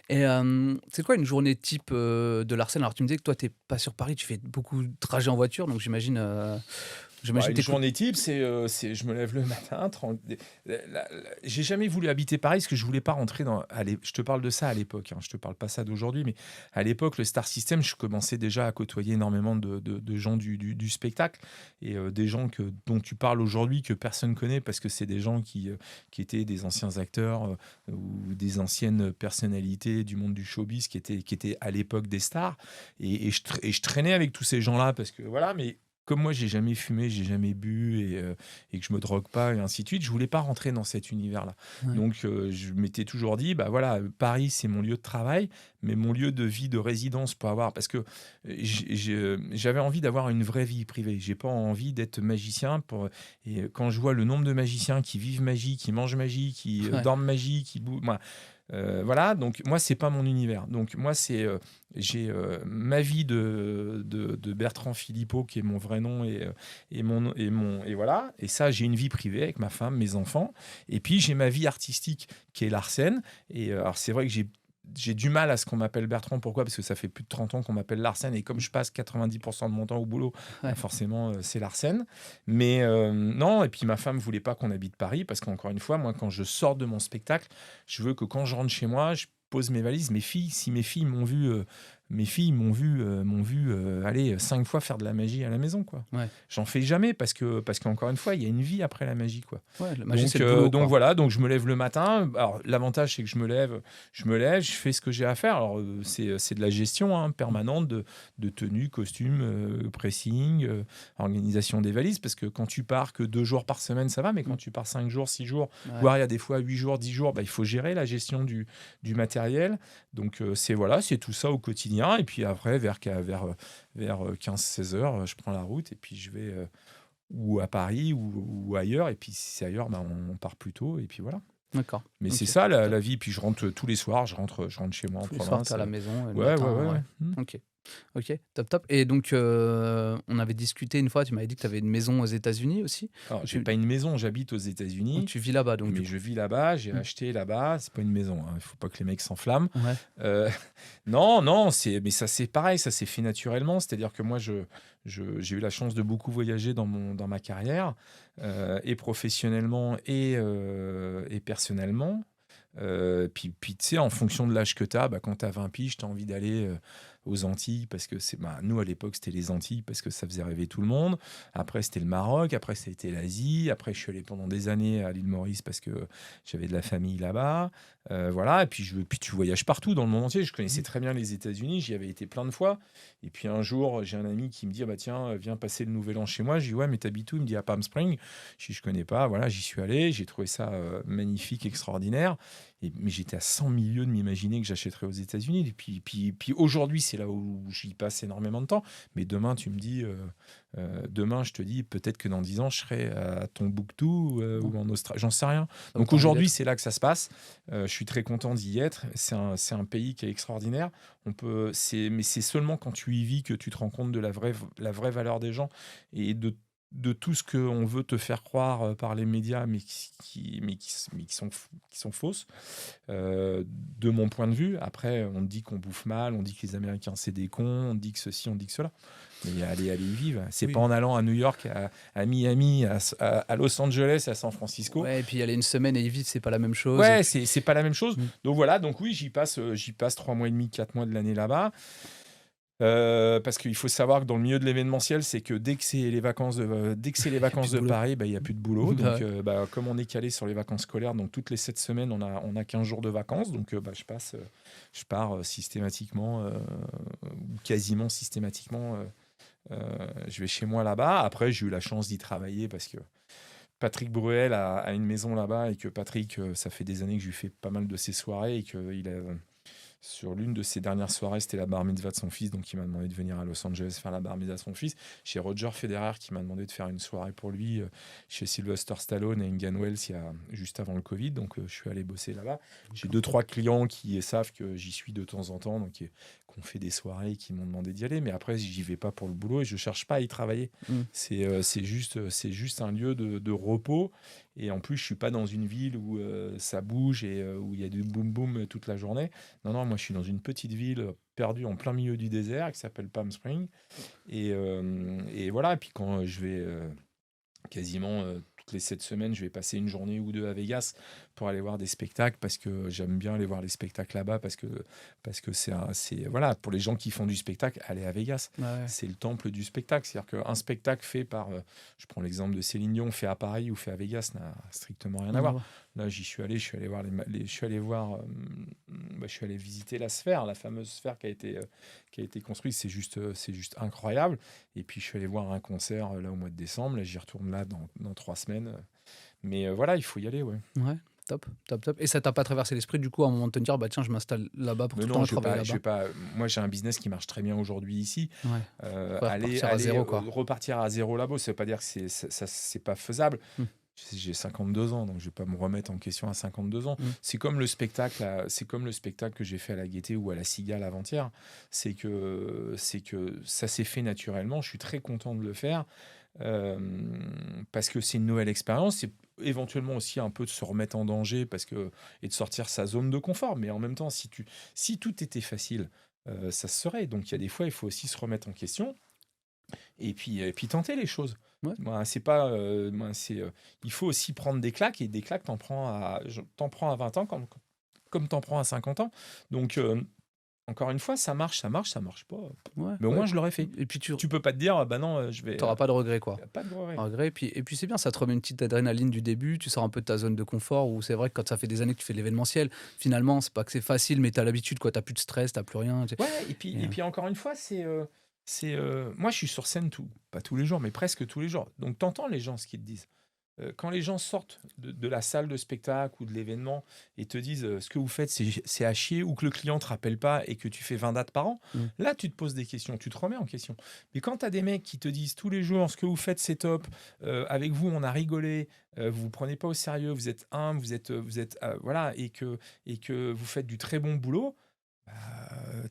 Et c'est quoi une journée type, de Larsen? Alors tu me disais que toi, tu es pas sur Paris, tu fais beaucoup de trajets en voiture, donc Bah, j'imagine une tu journée type, je me lève le matin. J'ai jamais voulu habiter Paris parce que je voulais pas rentrer dans. Allez, je te parle de ça à l'époque. Je te parle pas ça d'aujourd'hui, mais à l'époque, le Star System, je commençais déjà à côtoyer énormément de gens du spectacle et des gens dont tu parles aujourd'hui que personne connaît parce que c'est des gens qui étaient des anciens acteurs ou des anciennes personnalités du monde du showbiz qui étaient à l'époque des stars. Et je traînais avec tous ces gens-là parce que voilà, mais comme moi, j'ai jamais fumé, j'ai jamais bu et que je me drogue pas et ainsi de suite, je voulais pas rentrer dans cet univers-là. Ouais. Donc, je m'étais toujours dit, bah voilà, Paris, c'est mon lieu de travail, mais mon lieu de vie, de résidence pour avoir, parce que j'avais envie d'avoir une vraie vie privée. J'ai pas envie d'être magicien et quand je vois le nombre de magiciens qui vivent magie, qui mangent magie, qui Ouais. dorment magie, qui bougent, voilà, donc moi, c'est pas mon univers. Donc, moi, j'ai ma vie de Bertrand Philippot, qui est mon vrai nom, et voilà. Et ça, j'ai une vie privée avec ma femme, mes enfants. Et puis, j'ai ma vie artistique qui est Larsen. Et alors, c'est vrai que j'ai du mal à ce qu'on m'appelle Bertrand. Pourquoi? Parce que ça fait plus de 30 ans qu'on m'appelle Larsen. Et comme je passe 90% de mon temps au boulot, Ouais. forcément, c'est Larsen. Mais non, et puis ma femme voulait pas qu'on habite Paris. Parce qu'encore une fois, moi, quand je sors de mon spectacle, je veux que quand je rentre chez moi, je pose mes valises. Mes filles, si mes filles m'ont vu mes filles m'ont vu aller 5 fois faire de la magie à la maison, quoi. Ouais. J'en fais jamais parce qu'encore une fois, il y a une vie après la magie, quoi. Ouais, la magie, Donc, c'est le boulot, donc quoi. voilà, donc je me lève le matin. Alors l'avantage c'est que je fais ce que j'ai à faire. Alors c'est de la gestion permanente de tenue, costume, pressing, organisation des valises. Parce que quand tu pars que 2 jours par semaine, ça va, mais quand tu pars 5 jours, 6 jours, Ouais. voire il y a des fois 8 jours, 10 jours, il faut gérer la gestion du matériel. Donc c'est tout ça au quotidien. Et puis après, vers 15-16 heures, je prends la route et puis je vais ou à Paris ou ailleurs. Et puis si c'est ailleurs, on part plus tôt. Et puis voilà. D'accord. Mais c'est Ok. ça la Top. vie. Puis je rentre tous les soirs, je rentre chez moi en Tous les soirs, province. t'es à la maison, le Ouais, ouais, matin, ouais, ouais. ouais. Ok. Ok, top, top. Et donc, on avait discuté une fois, tu m'avais dit que tu avais une maison aux États-Unis aussi. Alors, j'ai Tu, pas une maison, j'habite aux donc États-Unis, tu vis là-bas, donc du mais coup. je vis là-bas, j'ai Mm. acheté là-bas. C'est pas une maison, il faut pas que les mecs s'enflamment. Ouais. Euh, non, non, mais ça c'est pareil, ça s'est fait naturellement. C'est-à-dire que moi, j'ai eu la chance de beaucoup voyager dans ma carrière, et professionnellement et personnellement. Puis tu sais, en fonction de l'âge que tu as, quand tu as 20 piges, tu as envie d'aller aux Antilles, parce que nous, à l'époque, c'était les Antilles, parce que ça faisait rêver tout le monde. Après, c'était le Maroc, après, c'était l'Asie. Après, je suis allé pendant des années à l'île Maurice, parce que j'avais de la famille là-bas. Voilà, et puis tu voyages partout dans le monde entier. Je connaissais très bien les États-Unis, j'y avais été plein de fois. Et puis un jour, j'ai un ami qui me dit, ah bah tiens, viens passer le nouvel an chez moi. Je dis, ouais, mais t'habites où? Il me dit, à Palm Springs. Je dis, je connais pas. Voilà, j'y suis allé, j'ai trouvé ça magnifique, extraordinaire. Mais j'étais à 100 milieux de m'imaginer que j'achèterais aux États-Unis. Et puis aujourd'hui, c'est là où j'y passe énormément de temps. Mais demain, tu me dis, demain, je te dis, peut-être que dans 10 ans, je serai à Tombouctou ou en Australie. J'en sais rien. Comme Donc t'as envie aujourd'hui, d'être. c'est là que ça se passe. Je suis très content d'y être. C'est un pays qui est extraordinaire. Mais c'est seulement quand tu y vis que tu te rends compte de la vraie valeur des gens et de tout ce qu'on veut te faire croire par les médias, mais qui sont fausses, de mon point de vue. Après, on dit qu'on bouffe mal, on dit que les Américains, c'est des cons, on dit que ceci, on dit que cela. Mais allez y vivre. C'est pas Oui. en allant à New York, à Miami, à Los Angeles, à San Francisco. Ouais, et puis aller une semaine et y vivre, c'est pas la même chose. Et Ouais, puis. c'est pas la même chose. Mm. Donc voilà, donc oui, j'y passe 3 mois et demi, 4 mois de l'année là-bas. Parce qu'il faut savoir que dans le milieu de l'événementiel, c'est que dès que c'est les vacances de boulot. Paris, il n'y a plus de boulot. Bah Donc, comme on est calé sur les vacances scolaires, donc toutes les 7 semaines, on a 15 jours de vacances. Donc, je pars systématiquement, ou quasiment systématiquement. Je vais chez moi là-bas. Après, j'ai eu la chance d'y travailler parce que Patrick Bruel a une maison là-bas et que Patrick, ça fait des années que je lui fais pas mal de ses soirées et qu'il a. Sur l'une de ses dernières soirées, c'était la bar mitzvah de son fils, donc il m'a demandé de venir à Los Angeles faire la bar mitzvah de son fils. Chez Roger Federer, qui m'a demandé de faire une soirée pour lui, chez Sylvester Stallone et Indian Wells, juste avant le Covid. Donc je suis allé bosser là-bas. J'ai 2-3 clients qui savent que j'y suis de temps en temps, donc qui ont fait des soirées et qui m'ont demandé d'y aller. Mais après, j'y vais pas pour le boulot et je cherche pas à y travailler. Mm. C'est juste un lieu de repos. Et en plus, je suis pas dans une ville où ça bouge et où il y a du boum boum toute la journée. Non, non, moi je suis dans une petite ville perdue en plein milieu du désert qui s'appelle Palm Springs. Et voilà, et puis quand je vais quasiment toutes les 7 semaines, je vais passer une journée ou deux à Vegas pour aller voir des spectacles parce que j'aime bien aller voir les spectacles là-bas parce que voilà, pour les gens qui font du spectacle, aller à Vegas, Ouais. c'est le temple du spectacle. C'est-à-dire qu'un spectacle fait par, je prends l'exemple de Céline Dion, fait à Paris ou fait à Vegas n'a strictement rien à voir. Là, j'y suis allé, je suis allé visiter la sphère, la fameuse sphère qui a été construite. C'est juste incroyable. Et puis, je suis allé voir un concert là au mois de décembre. Là, j'y retourne là dans 3 semaines. Mais voilà, il faut y aller, ouais. Ouais, top, top, top. Et ça t'a pas traversé l'esprit du coup à un moment de te dire, bah tiens, je m'installe là-bas pour Mais tout le non, temps je vais travailler là-bas. moi, j'ai un business qui marche très bien aujourd'hui ici. Ouais. Repartir à zéro, quoi. Repartir à zéro là-bas, ça veut pas dire que c'est pas faisable. Mm. J'ai 52 ans, donc je vais pas me remettre en question à 52 ans. Mm. C'est comme le spectacle, c'est comme le spectacle que j'ai fait à la Gaîté ou à la Cigale avant-hier. C'est que ça s'est fait naturellement. Je suis très content de le faire parce que c'est une nouvelle expérience. C'est éventuellement aussi un peu de se remettre en danger et de sortir sa zone de confort. Mais en même temps, si tout était facile, ça se serait. Donc il y a des fois, il faut aussi se remettre en question et puis tenter les choses. Ouais. C'est pas, il faut aussi prendre des claques et des claques, t'en prends à 20 ans comme t'en prends à 50 ans. Donc encore une fois, ça marche, ça marche pas. Ouais, Mais au ouais. moins, je l'aurais fait. Et puis tu Tu peux pas te dire, bah non, je vais. n'auras pas de regrets, quoi. Pas de regret. Regret. Et puis c'est bien, ça te remet une petite adrénaline du début, tu sors un peu de ta zone de confort où c'est vrai que quand ça fait des années que tu fais de l'événementiel, finalement, c'est pas que c'est facile, mais tu as l'habitude, quoi. Tu plus de stress, tu plus rien. Ouais, et puis encore une fois, moi, je suis sur scène pas tous les jours, mais presque tous les jours. Donc, t'entends les gens ce qu'ils te disent. Quand les gens sortent de la salle de spectacle ou de l'événement et te disent ce que vous faites, c'est à chier, ou que le client te rappelle pas et que tu fais 20 dates par an, Mm. là, tu te poses des questions, tu te remets en question. Mais quand tu as des mecs qui te disent tous les jours ce que vous faites, c'est top, avec vous, on a rigolé, vous vous prenez pas au sérieux, vous êtes humble, vous êtes voilà, et que vous faites du très bon boulot, bah,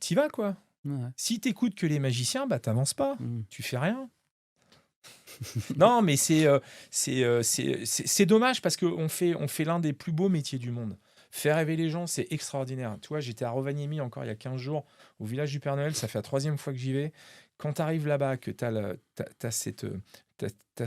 t'y vas, quoi. Ouais. Si t'écoutes que les magiciens, bah t'avances pas, Mm. tu fais rien. Non, mais c'est dommage parce qu'on fait l'un des plus beaux métiers du monde. Faire rêver les gens, c'est extraordinaire. Tu vois, j'étais à Rovaniemi encore il y a 15 jours, au village du Père Noël, ça fait la troisième fois que j'y vais. Quand tu arrives là-bas, que tu as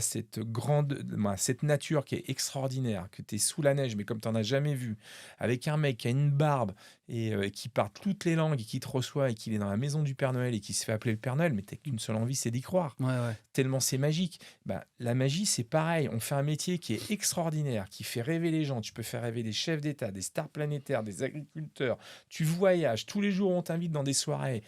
cette grande, cette nature qui est extraordinaire, que tu es sous la neige, mais comme tu n'en as jamais vu, avec un mec qui a une barbe et qui parle toutes les langues et qui te reçoit et qui est dans la maison du Père Noël et qui se fait appeler le Père Noël, mais tu qu'une seule envie, c'est d'y croire. Ouais, ouais. Tellement c'est magique. Bah, la magie, c'est pareil. On fait un métier qui est extraordinaire, qui fait rêver les gens. Tu peux faire rêver des chefs d'État, des stars planétaires, des agriculteurs. Tu voyages. Tous les jours, on t'invite dans des soirées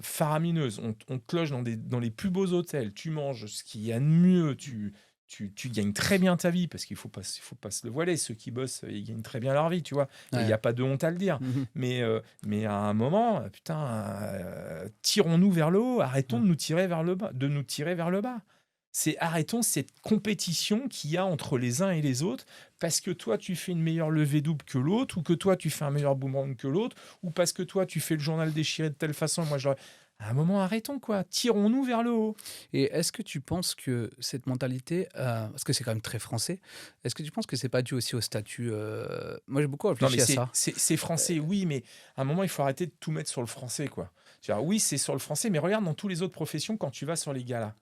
faramineuses. On te loge dans les plus beaux hôtels. Tu manges ce qu'il y a de mieux. Tu gagnes très bien ta vie parce qu'il faut pas se le voiler. Ceux qui bossent, ils gagnent très bien leur vie, tu vois. Et il Ouais. n'y a pas de honte à le dire. Mhm. Mais à un moment, putain, tirons-nous vers le haut. Arrêtons de nous tirer vers le bas. Arrêtons cette compétition qu'il y a entre les uns et les autres parce que toi tu fais une meilleure levée double que l'autre, ou que toi tu fais un meilleur boomerang que l'autre, ou parce que toi tu fais le journal déchiré de telle façon. À un moment, arrêtons, quoi. Tirons-nous vers le haut. Et est-ce que tu penses que cette mentalité, parce que c'est quand même très français, est-ce que tu penses que c'est pas dû aussi au statut Moi, j'ai beaucoup Non, réfléchi mais à ça. c'est français, oui, mais à un moment, il faut arrêter de tout mettre sur le français, quoi. C'est-à-dire, oui, c'est sur le français, mais regarde dans toutes les autres professions quand tu vas sur les galas.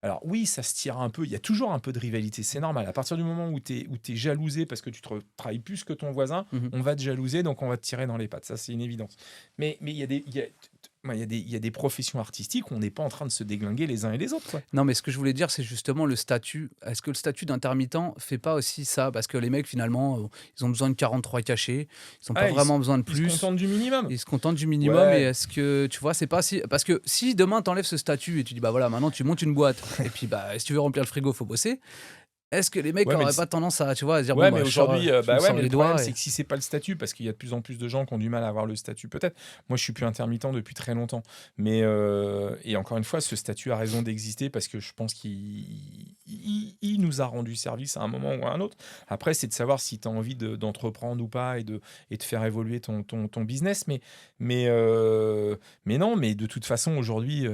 Alors oui, ça se tire un peu, il y a toujours un peu de rivalité, c'est normal. À partir du moment où tu es jalousé parce que tu travailles plus que ton voisin, Mhm. on va te jalouser, donc on va te tirer dans les pattes. Ça, c'est une évidence. Mais il y a des professions artistiques où on n'est pas en train de se déglinguer les uns et les autres, quoi. Non, mais ce que je voulais dire, c'est justement le statut. Est-ce que le statut d'intermittent fait pas aussi ça? Parce que les mecs, finalement, ils ont besoin de 43 cachets, ils n'ont pas Ah, vraiment besoin de ils se plus. contentent du minimum. Ils se contentent du minimum. Ouais. Et est-ce que, tu vois, c'est pas si. Parce que si demain, tu enlèves ce statut et tu dis, bah voilà, maintenant tu montes une boîte, et puis, bah, si tu veux remplir le frigo, faut bosser. Est-ce que les mecs Ouais, mais n'auraient pas tendance à, tu vois, à se dire, Ouais, bon, mais bah, aujourd'hui, je me ouais, sors mais les le problème, doigts. c'est que si c'est pas le statut, parce qu'il y a de plus en plus de gens qui ont du mal à avoir le statut, peut-être. Moi, je suis plus intermittent depuis très longtemps. Mais, et encore une fois, ce statut a raison d'exister parce que je pense qu'il nous a rendu service à un moment ou à un autre. Après, c'est de savoir si tu as envie d'entreprendre ou pas et de faire évoluer ton business. Mais non, mais de toute façon, aujourd'hui,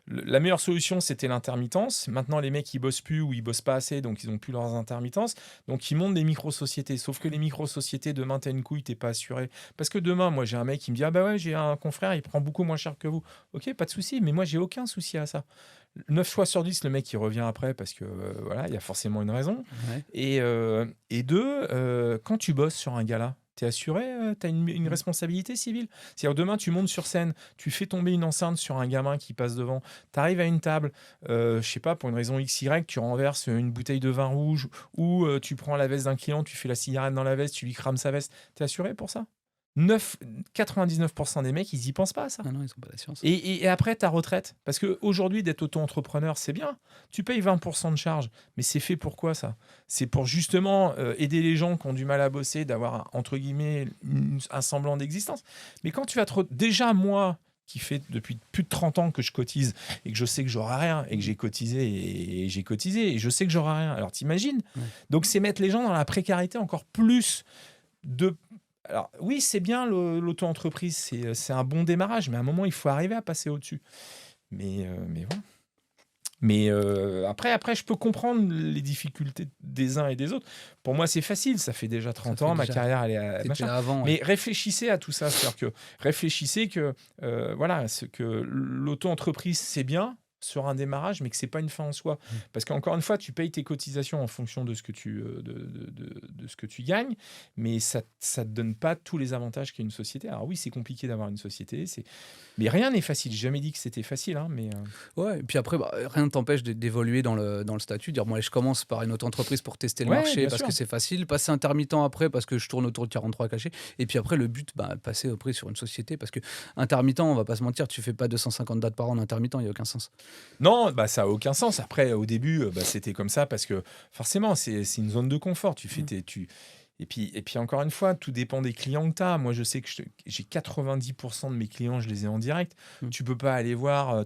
la meilleure solution, c'était l'intermittence. Maintenant, les mecs, ils bossent plus ou ils bossent pas assez, donc ils ont plus leurs intermittences. Donc, ils montent des micro-sociétés. Sauf que les micro-sociétés, demain, t'as une couille, t'es pas assuré. Parce que demain, moi, j'ai un mec qui me dit: ah bah ouais, j'ai un confrère, il prend beaucoup moins cher que vous. Ok, pas de souci, mais moi, j'ai aucun souci à ça. 9 fois sur 10, le mec, il revient après parce que, voilà, il y a forcément une raison. Ouais. Et deux, quand tu bosses sur un gala, t'es assuré, t'as une responsabilité civile. C'est-à-dire, demain, tu montes sur scène, tu fais tomber une enceinte sur un gamin qui passe devant, t'arrives à une table, je sais pas, pour une raison XY, tu renverses une bouteille de vin rouge, ou tu prends la veste d'un client, tu fais la cigarette dans la veste, tu lui crames sa veste. T'es assuré pour ça? 99% des mecs, ils y pensent pas à ça. Ah non, ils ont pas la science. Et après, ta retraite. Parce qu'aujourd'hui, d'être auto-entrepreneur, c'est bien. Tu payes 20% de charge. Mais c'est fait pour quoi, ça? C'est pour justement aider les gens qui ont du mal à bosser, d'avoir, entre guillemets, un semblant d'existence. Mais quand tu vas déjà, moi, qui fait depuis plus de 30 ans que je cotise et que je sais que j'aurai rien, et que j'ai cotisé et j'ai cotisé et je sais que j'aurai rien. Alors, t'imagines? Ouais. Donc, c'est mettre les gens dans la précarité encore plus de... Alors oui, c'est bien l'auto-entreprise, c'est un bon démarrage, mais à un moment, il faut arriver à passer au-dessus. Mais voilà. Mais après, je peux comprendre les difficultés des uns et des autres. Pour moi, c'est facile, ça fait déjà 30 fait ans, ma déjà- carrière, elle est à C'était machin. là avant. Ouais. Mais réfléchissez à tout ça, c'est-à-dire que réfléchissez que voilà, que l'auto-entreprise, c'est bien. sur un démarrage, mais que c'est pas une fin en soi. Parce qu'encore une fois, tu payes tes cotisations en fonction de ce que de ce que tu gagnes, mais ça te donne pas tous les avantages qu'est une société. Alors oui, c'est compliqué d'avoir une société, mais rien n'est facile. J'ai jamais dit que c'était facile, hein, mais Ouais, et puis après, bah, rien ne t'empêche d'évoluer dans le statut, dire, moi, je commence par une autre entreprise pour tester le ouais, marché bien parce que sûr. c'est facile, passer intermittent après parce que je tourne autour de 43 cachets, et puis après, le but, bah, passer après sur une société parce que intermittent, on va pas se mentir, tu fais pas 250 dates par an en intermittent, il n'y a aucun sens. Non, bah, ça a aucun sens. Après, au début, bah, c'était comme ça parce que forcément, c'est une zone de confort. Tu fais Mm. tes, tu... Et puis, encore une fois, tout dépend des clients que tu as. Moi, je sais que j'ai 90% de mes clients, je les ai en direct. Mm. Tu peux pas aller voir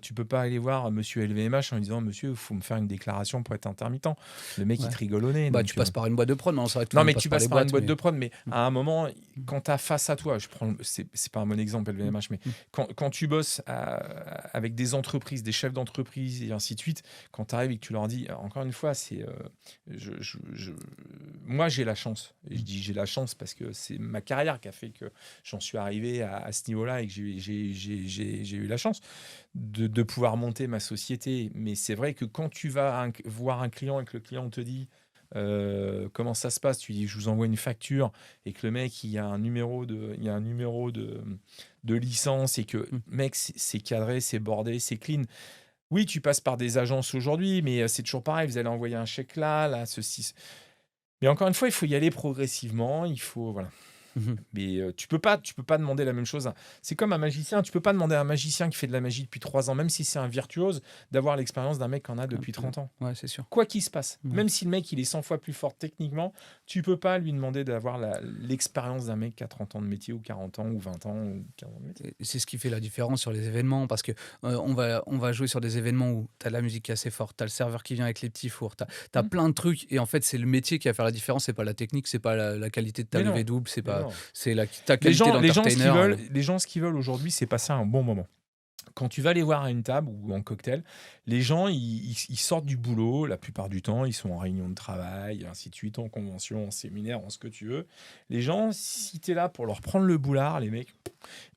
monsieur LVMH en lui disant, monsieur, il faut me faire une déclaration pour être intermittent. Le mec, il Ouais. te rigole au nez. Bah, tu Donc, passes par une boîte de prod, mais c'est vrai que tout le non, monde mais passe tu par les passes par une boîtes, boîte mais. de prod, mais Mm. à un moment, Mm. quand tu as face à toi, c'est pas un bon exemple Mm. LVMH, mais Mm. quand tu bosses avec des entreprises, des chefs d'entreprise et ainsi de suite, quand tu arrives et que tu leur dis, encore une fois, moi j'ai la chance. Et je dis j'ai la chance parce que c'est ma carrière qui a fait que j'en suis arrivé à ce niveau-là et que j'ai eu la chance de pouvoir monter ma société. Mais c'est vrai que quand tu vas voir un client et que le client te dit comment ça se passe, tu dis je vous envoie une facture et que le mec il y a un numéro de licence et que Mm. mec c'est cadré, c'est bordé, c'est clean. Oui, tu passes par des agences aujourd'hui, mais c'est toujours pareil, vous allez envoyer un chèque là, ceci. Mais encore une fois, il faut y aller progressivement, il faut voilà. Mhm. Mais tu peux pas demander la même chose. C'est comme un magicien. Tu peux pas demander à un magicien qui fait de la magie depuis 3 ans, même si c'est un virtuose, d'avoir l'expérience d'un mec qui en a depuis 30 ans. Ouais, c'est sûr. Quoi qu'il se passe, Ouais. même si le mec il est 100 fois plus fort techniquement, tu peux pas lui demander d'avoir l'expérience d'un mec qui a 30 ans de métier ou 40 ans ou 20 ans ou 15 ans de métier. Et c'est ce qui fait la différence sur les événements parce que on va jouer sur des événements où tu as de la musique qui est assez forte, tu as le serveur qui vient avec les petits fours, tu as Hmm. plein de trucs, et en fait c'est le métier qui va faire la différence, c'est pas la technique, c'est pas la qualité de ta Mais levée non, double, c'est mais pas non. c'est ta qualité d'entertainer. Les gens, ce qu'ils veulent aujourd'hui, c'est passer un bon moment. Quand tu vas les voir à une table ou en cocktail, les gens, ils sortent du boulot, la plupart du temps, ils sont en réunion de travail, ainsi de suite, en convention, en séminaire, en ce que tu veux. Les gens, si tu es là pour leur prendre le boulard, les mecs,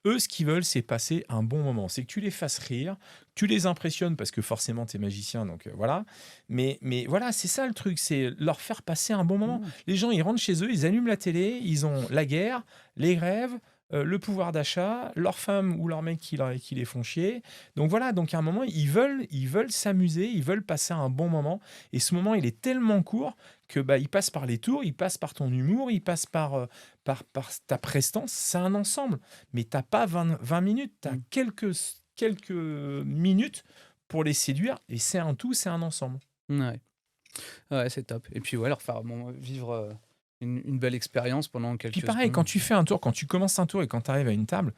eux, ce qu'ils veulent, c'est passer un bon moment. C'est que tu les fasses rire, tu les impressionnes parce que forcément, tu es magicien, donc voilà. Mais voilà, c'est ça le truc, c'est leur faire passer un bon moment. Les gens, ils rentrent chez eux, ils allument la télé, ils ont la guerre, les grèves, le pouvoir d'achat, leurs femmes ou leurs mecs qui les font chier. Donc voilà, donc à un moment, ils veulent s'amuser, ils veulent passer un bon moment. Et ce moment, il est tellement court que bah, il passe par les tours, il passe par ton humour, il passe par ta prestance. C'est un ensemble. Mais t'as pas 20 minutes, tu as Mm. quelques minutes pour les séduire. Et c'est un tout, c'est un ensemble. Ouais. Ouais, c'est top. Et puis ouais, leur faire vivre une belle expérience pendant Puis quelques pareil, quand secondes. tu fais un tour, quand tu commences un tour et quand tu arrives à une table,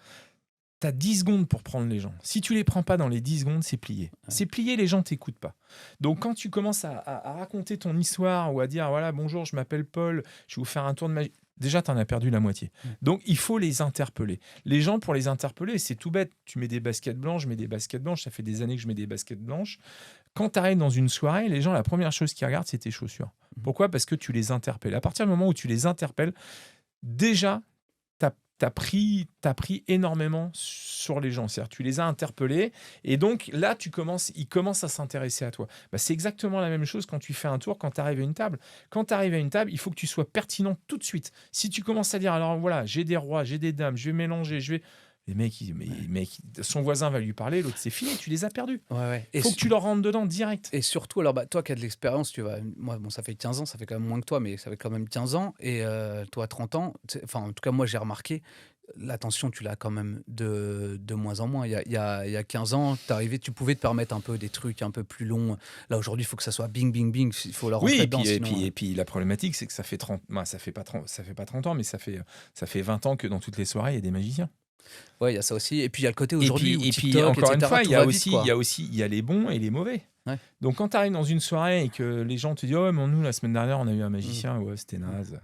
tu as 10 secondes pour prendre les gens. Si tu les prends pas dans les 10 secondes, c'est plié. Ouais. C'est plié, les gens t'écoutent pas. Donc quand tu commences à raconter ton histoire ou à dire, voilà, bonjour, je m'appelle Paul, je vais vous faire un tour de magie. Déjà, tu en as perdu la moitié. Ouais. Donc, il faut les interpeller. Les gens, pour les interpeller, c'est tout bête. Tu mets des baskets blanches, je mets des baskets blanches. Ça fait des années que je mets des baskets blanches. Quand tu arrives dans une soirée, les gens, la première chose qu'ils regardent, c'est tes chaussures. Pourquoi ? Parce que tu les interpelles. À partir du moment où tu les interpelles, déjà, tu as pris énormément sur les gens. C'est-à-dire, tu les as interpellés et donc là, ils commencent à s'intéresser à toi. Bah, c'est exactement la même chose quand tu fais un tour, quand tu arrives à une table. Quand tu arrives à une table, il faut que tu sois pertinent tout de suite. Si tu commences à dire, alors voilà, j'ai des rois, j'ai des dames, je vais mélanger, Les mecs, son voisin va lui parler, l'autre c'est fini, tu les as perdus. Ouais, ouais. Il faut que tu leur rentres dedans direct. Et surtout, alors bah, toi qui as de l'expérience, moi, bon, ça fait 15 ans, ça fait quand même moins que toi, mais ça fait quand même 15 ans. Et toi, 30 ans, enfin, en tout cas, moi, j'ai remarqué, l'attention, tu l'as quand même de moins en moins. Il y a 15 ans, t'arrivais, tu pouvais te permettre un peu des trucs un peu plus longs. Là, aujourd'hui, il faut que ça soit bing, bing, bing. Il faut leur Oui, rentrer et dedans, puis, et, sinon. puis, et puis la problématique, c'est que ça fait 30, ça fait pas 30 ans, mais ça fait 20 ans que dans toutes les soirées, il y a des magiciens. Ouais, il y a ça aussi. Et puis, il y a le côté aujourd'hui où Et puis TikTok, encore une etc., fois, tout va vite, quoi. il y a les bons et les mauvais. Ouais. Donc quand tu arrives dans une soirée et que les gens te disent, oh, mais nous, la semaine dernière, on a eu un magicien, ouais, c'était naze.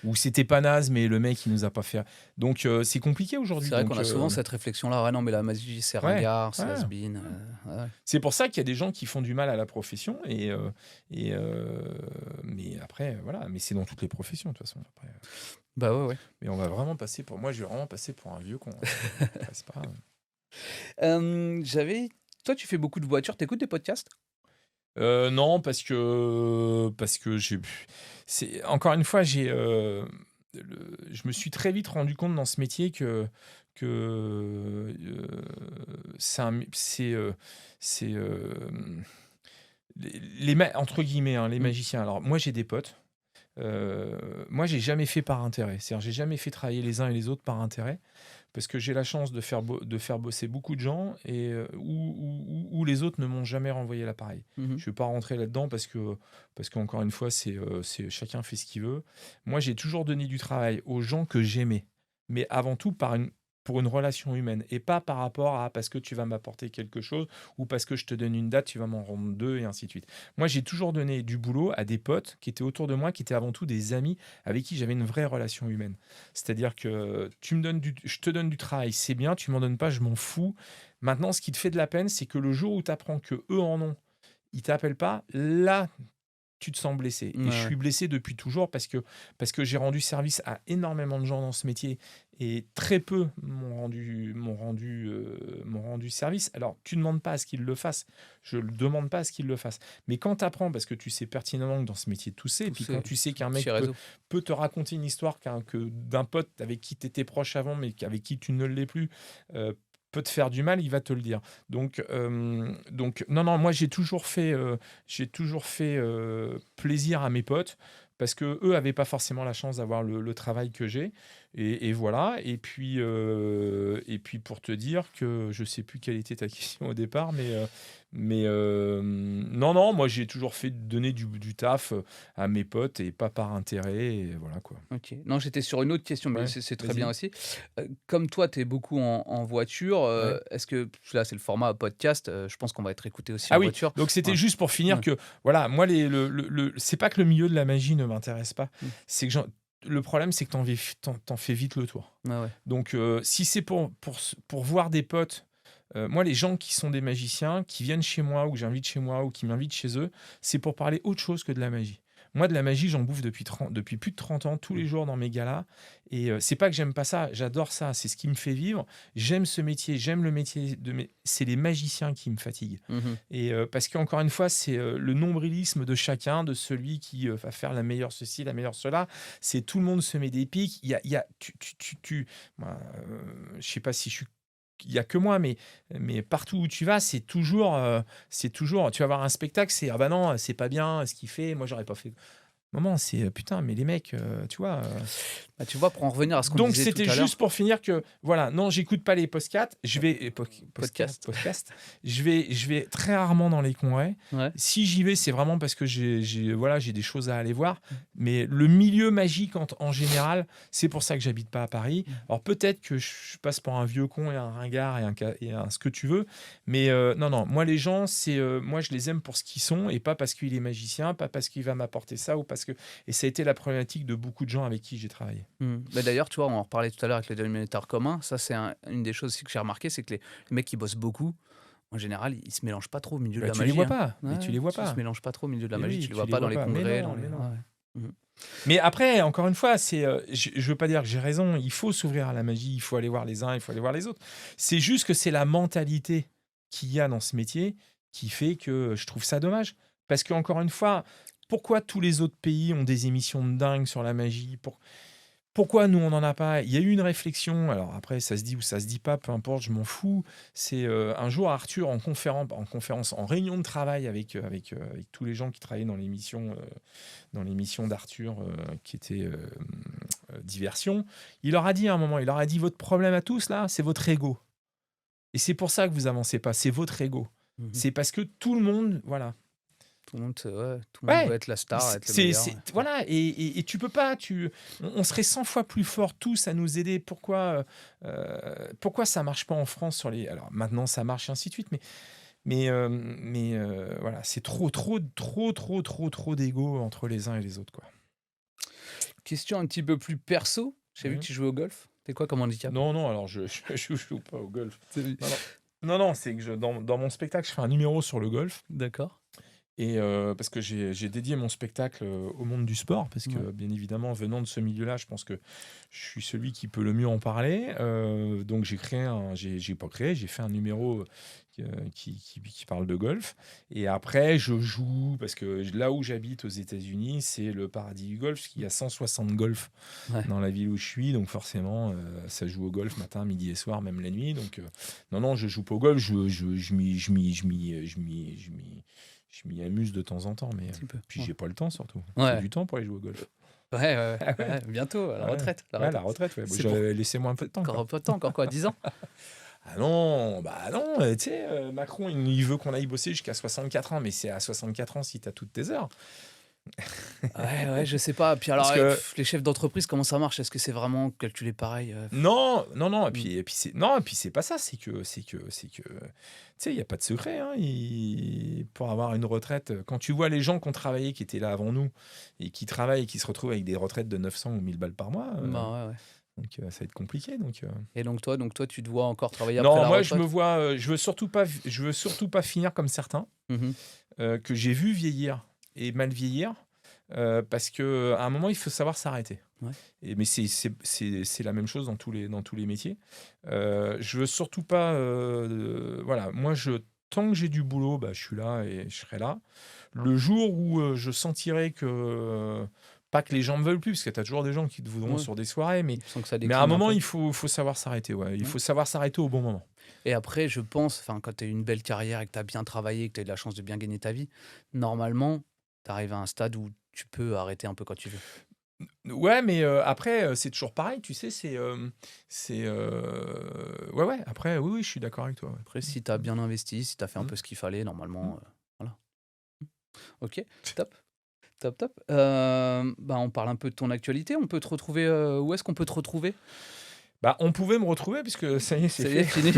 Ou c'était pas naze, mais le mec, il nous a pas fait. Donc c'est compliqué aujourd'hui. C'est vrai Donc, qu'on a souvent cette réflexion-là. Ouais, non, mais la magie, c'est ouais, ringard, c'est ouais. has-been. Ouais. C'est pour ça qu'il y a des gens qui font du mal à la profession. Mais après, voilà. Mais c'est dans toutes les professions, de toute façon. Après. Bah ouais, ouais. Mais on va vraiment passer pour. Moi, je vais vraiment passer pour un vieux con. C'est pas. J'avais Toi, tu fais beaucoup de voitures, tu écoutes des podcasts? Non, parce que c'est encore une fois, je me suis très vite rendu compte dans ce métier que, c'est un c'est, entre guillemets, hein, «les Mmh. magiciens». Alors moi, j'ai des potes, moi, j'ai jamais fait par intérêt. C'est-à-dire, j'ai jamais fait travailler les uns et les autres par intérêt. Parce que j'ai la chance de faire bosser beaucoup de gens et où les autres ne m'ont jamais renvoyé l'appareil. Mmh. Je ne vais pas rentrer là-dedans parce qu'encore une fois, chacun fait ce qu'il veut. Moi, j'ai toujours donné du travail aux gens que j'aimais, mais avant tout pour une relation humaine et pas par rapport à parce que tu vas m'apporter quelque chose ou parce que je te donne une date, tu vas m'en rendre deux et ainsi de suite. Moi, j'ai toujours donné du boulot à des potes qui étaient autour de moi, qui étaient avant tout des amis avec qui j'avais une vraie relation humaine. C'est-à-dire que je te donne du travail, c'est bien, tu m'en donnes pas, je m'en fous. Maintenant, ce qui te fait de la peine, c'est que le jour où tu apprends que eux en ont, ils t'appellent pas, là, tu te sens blessé. Ouais, Et je ouais. suis blessé depuis toujours parce que j'ai rendu service à énormément de gens dans ce métier et très peu m'ont rendu service. Alors, tu ne demandes pas à ce qu'ils le fassent. Je ne demande pas à ce qu'ils le fassent. Mais quand tu apprends, parce que tu sais pertinemment que dans ce métier, tout c'est, et Tout puis quand c'est tu sais c'est un qu'un petit mec peut, réseau. peut te raconter une histoire d'un pote avec qui tu étais proche avant, mais avec qui tu ne l'es plus, euh, peut te faire du mal, il va te le dire. Donc non, non, moi j'ai toujours fait plaisir à mes potes parce que eux avaient pas forcément la chance d'avoir le travail que j'ai. Et voilà. Et puis pour te dire que je sais plus quelle était ta question au départ, non, non, moi j'ai toujours fait donner du taf à mes potes et pas par intérêt. Et voilà quoi. OK. Non, j'étais sur une autre question, mais Ouais, c'est très bien vas-y. aussi. Comme toi, tu es beaucoup en voiture, Ouais. est-ce que là, c'est le format podcast, je pense qu'on va être écouté aussi Ah en oui, voiture. donc c'était Ouais, juste pour finir ouais. que, voilà, moi, c'est pas que le milieu de la magie ne m'intéresse pas, Mmh. c'est que le problème, c'est que t'en fais vite le tour. Ouais, ouais. Donc, si c'est pour voir des potes, moi, les gens qui sont des magiciens, qui viennent chez moi ou que j'invite chez moi ou qui m'invitent chez eux, c'est pour parler autre chose que de la magie. Moi, de la magie, j'en bouffe depuis plus de 30 ans, tous Mmh. les jours dans mes galas. Et c'est pas que j'aime pas ça, j'adore ça, c'est ce qui me fait vivre. J'aime ce métier, j'aime le métier c'est les magiciens qui me fatiguent. Mmh. Et parce qu'encore une fois, c'est le nombrilisme de chacun, de celui qui va faire la meilleure ceci, la meilleure cela. C'est tout le monde se met des pics. Il y a moi, je sais pas si je suis il y a que moi, mais partout où tu vas, c'est toujours, tu vas voir un spectacle, c'est ah bah non, c'est pas bien ce qu'il fait, moi j'aurais pas fait. Maman, c'est putain, mais les mecs, tu vois. Bah, tu vois, pour en revenir à ce qu'on Donc disait tout c'était à juste l'heure, pour finir que voilà, non, j'écoute pas les podcasts, je vais podcast. podcast, je vais très rarement dans les congrès. Ouais. Si j'y vais, c'est vraiment parce que voilà, j'ai des choses à aller voir, mais le milieu magique en général, c'est pour ça que j'habite pas à Paris. Mmh. Alors peut-être que je passe pour un vieux con et un ringard et un ce que tu veux, mais non, non, moi les gens, moi je les aime pour ce qu'ils sont et pas parce qu'il est magicien, pas parce qu'il va m'apporter ça ou parce que et ça a été la problématique de beaucoup de gens avec qui j'ai travaillé. Mmh. Bah, d'ailleurs, tu vois, on en reparlait tout à l'heure avec les dénominateurs communs. Ça, c'est une des choses aussi que j'ai remarqué, c'est que les mecs qui bossent beaucoup, en général, ils se mélangent pas trop au milieu de Bah, la tu les magie, vois hein. pas, mais tu Ouais, les vois ils se pas. mélangent pas trop au milieu de la Mais magie, oui, tu les tu vois les pas dans vois les pas. Mais congrès, non, dans les mais ouais, non. ouais. Mmh. Mais après, encore une fois, je veux pas dire que j'ai raison. Il faut s'ouvrir à la magie. Il faut aller voir les uns, il faut aller voir les autres. C'est juste que c'est la mentalité qu'il y a dans ce métier qui fait que je trouve ça dommage. Parce que encore une fois, pourquoi tous les autres pays ont des émissions de dingue sur la magie? Pourquoi nous, on n'en a pas? Il y a eu une réflexion, alors après, ça se dit ou ça se dit pas, peu importe, je m'en fous. C'est un jour, Arthur, en conférence, en réunion de travail avec tous les gens qui travaillaient dans l'émission d'Arthur, qui était Diversion, il leur a dit à un moment, il leur a dit, votre problème à tous, là, c'est votre ego. Et c'est pour ça que vous avancez pas, c'est votre ego. Mmh. C'est parce que tout le monde, voilà. Tout le monde, ouais, tout le monde veut Ouais, être la star, être le c'est, meilleur. Ouais. voilà, et tu peux pas, on serait 100 fois plus forts tous à nous aider. Pourquoi ça marche pas en France sur les. Alors maintenant ça marche et ainsi de suite, mais voilà, c'est trop, trop, trop, trop, trop, trop d'ego entre les uns et les autres, quoi. Question un petit peu plus perso. J'ai vu que Mhm. tu jouais au golf. T'es quoi comme handicap? Non, non, alors je joue pas au golf. C'est- Non, non, non, non, c'est que dans mon spectacle, je fais un numéro sur le golf. D'accord. Et parce que j'ai dédié mon spectacle au monde du sport, parce que Ouais. bien évidemment, venant de ce milieu-là, je pense que je suis celui qui peut le mieux en parler. Donc j'ai pas créé, j'ai fait un numéro qui parle de golf. Et après, je joue, parce que là où j'habite aux États-Unis, c'est le paradis du golf, parce qu'il y a 160 golfs Ouais. dans la ville où je suis. Donc forcément, ça joue au golf matin, midi et soir, même la nuit. Donc non, je joue pas au golf, je m'y amuse de temps en temps, mais Un petit peu. puis Ouais. j'ai pas le temps surtout. Il faut Ouais. du temps pour aller jouer au golf. Ouais, ouais, ouais, Ah ouais, ouais, bientôt, la ouais. retraite, la Ouais, la retraite. retraite, ouais. Bon, C'est pour laissez-moi un peu de temps, encore quoi. un peu de temps, encore quoi, 10 ans? Ah non, bah non, tu sais, Macron, il veut qu'on aille bosser jusqu'à 64 ans, mais c'est à 64 ans si t'as toutes tes heures. Ouais, ouais, je sais pas. Puis alors, Parce que les chefs d'entreprise, comment ça marche? Est-ce que c'est vraiment calculé pareil? non, non, non, Mmh. et puis c'est non, et puis c'est pas ça, tu sais, il y a pas de secret, hein, pour avoir une retraite, quand tu vois les gens qui ont travaillé, qui étaient là avant nous et qui travaillent et qui se retrouvent avec des retraites de 900 ou 1000 balles par mois, Bah, ouais, ouais. donc ça va être compliqué, donc Et donc toi, tu te vois encore travailler après non, la moi je me retraite? vois, je veux surtout pas finir comme certains, Mmh. que j'ai vu vieillir et mal vieillir, parce qu'à un moment, il faut savoir s'arrêter. Ouais. Mais c'est la même chose dans tous les métiers. Je veux surtout pas, voilà, moi, tant que j'ai du boulot, bah, je suis là et je serai là. Le jour où je sentirai que, pas que les gens me veulent plus, parce que tu as toujours des gens qui te voudront Ouais. sur des soirées, Sans que ça mais à un décline un moment, peu? faut savoir s'arrêter. Ouais. Il Ouais. faut savoir s'arrêter au bon moment. Et après, je pense, enfin, quand tu as une belle carrière et que tu as bien travaillé, que tu as eu de la chance de bien gagner ta vie, normalement, tu arrives à un stade où tu peux arrêter un peu quand tu veux. Ouais, mais après, c'est toujours pareil, tu sais, ouais, ouais, après, oui, oui, je suis d'accord avec toi. Ouais. Après, si tu as bien investi, si tu as fait un Mmh, peu ce qu'il fallait, mmh. normalement, voilà. OK, top, top, top. Bah, on parle un peu de ton actualité. On peut te retrouver, où est-ce qu'on peut te retrouver? Bah, on pouvait me retrouver puisque ça y est, c'est Ça y est, fait. fini?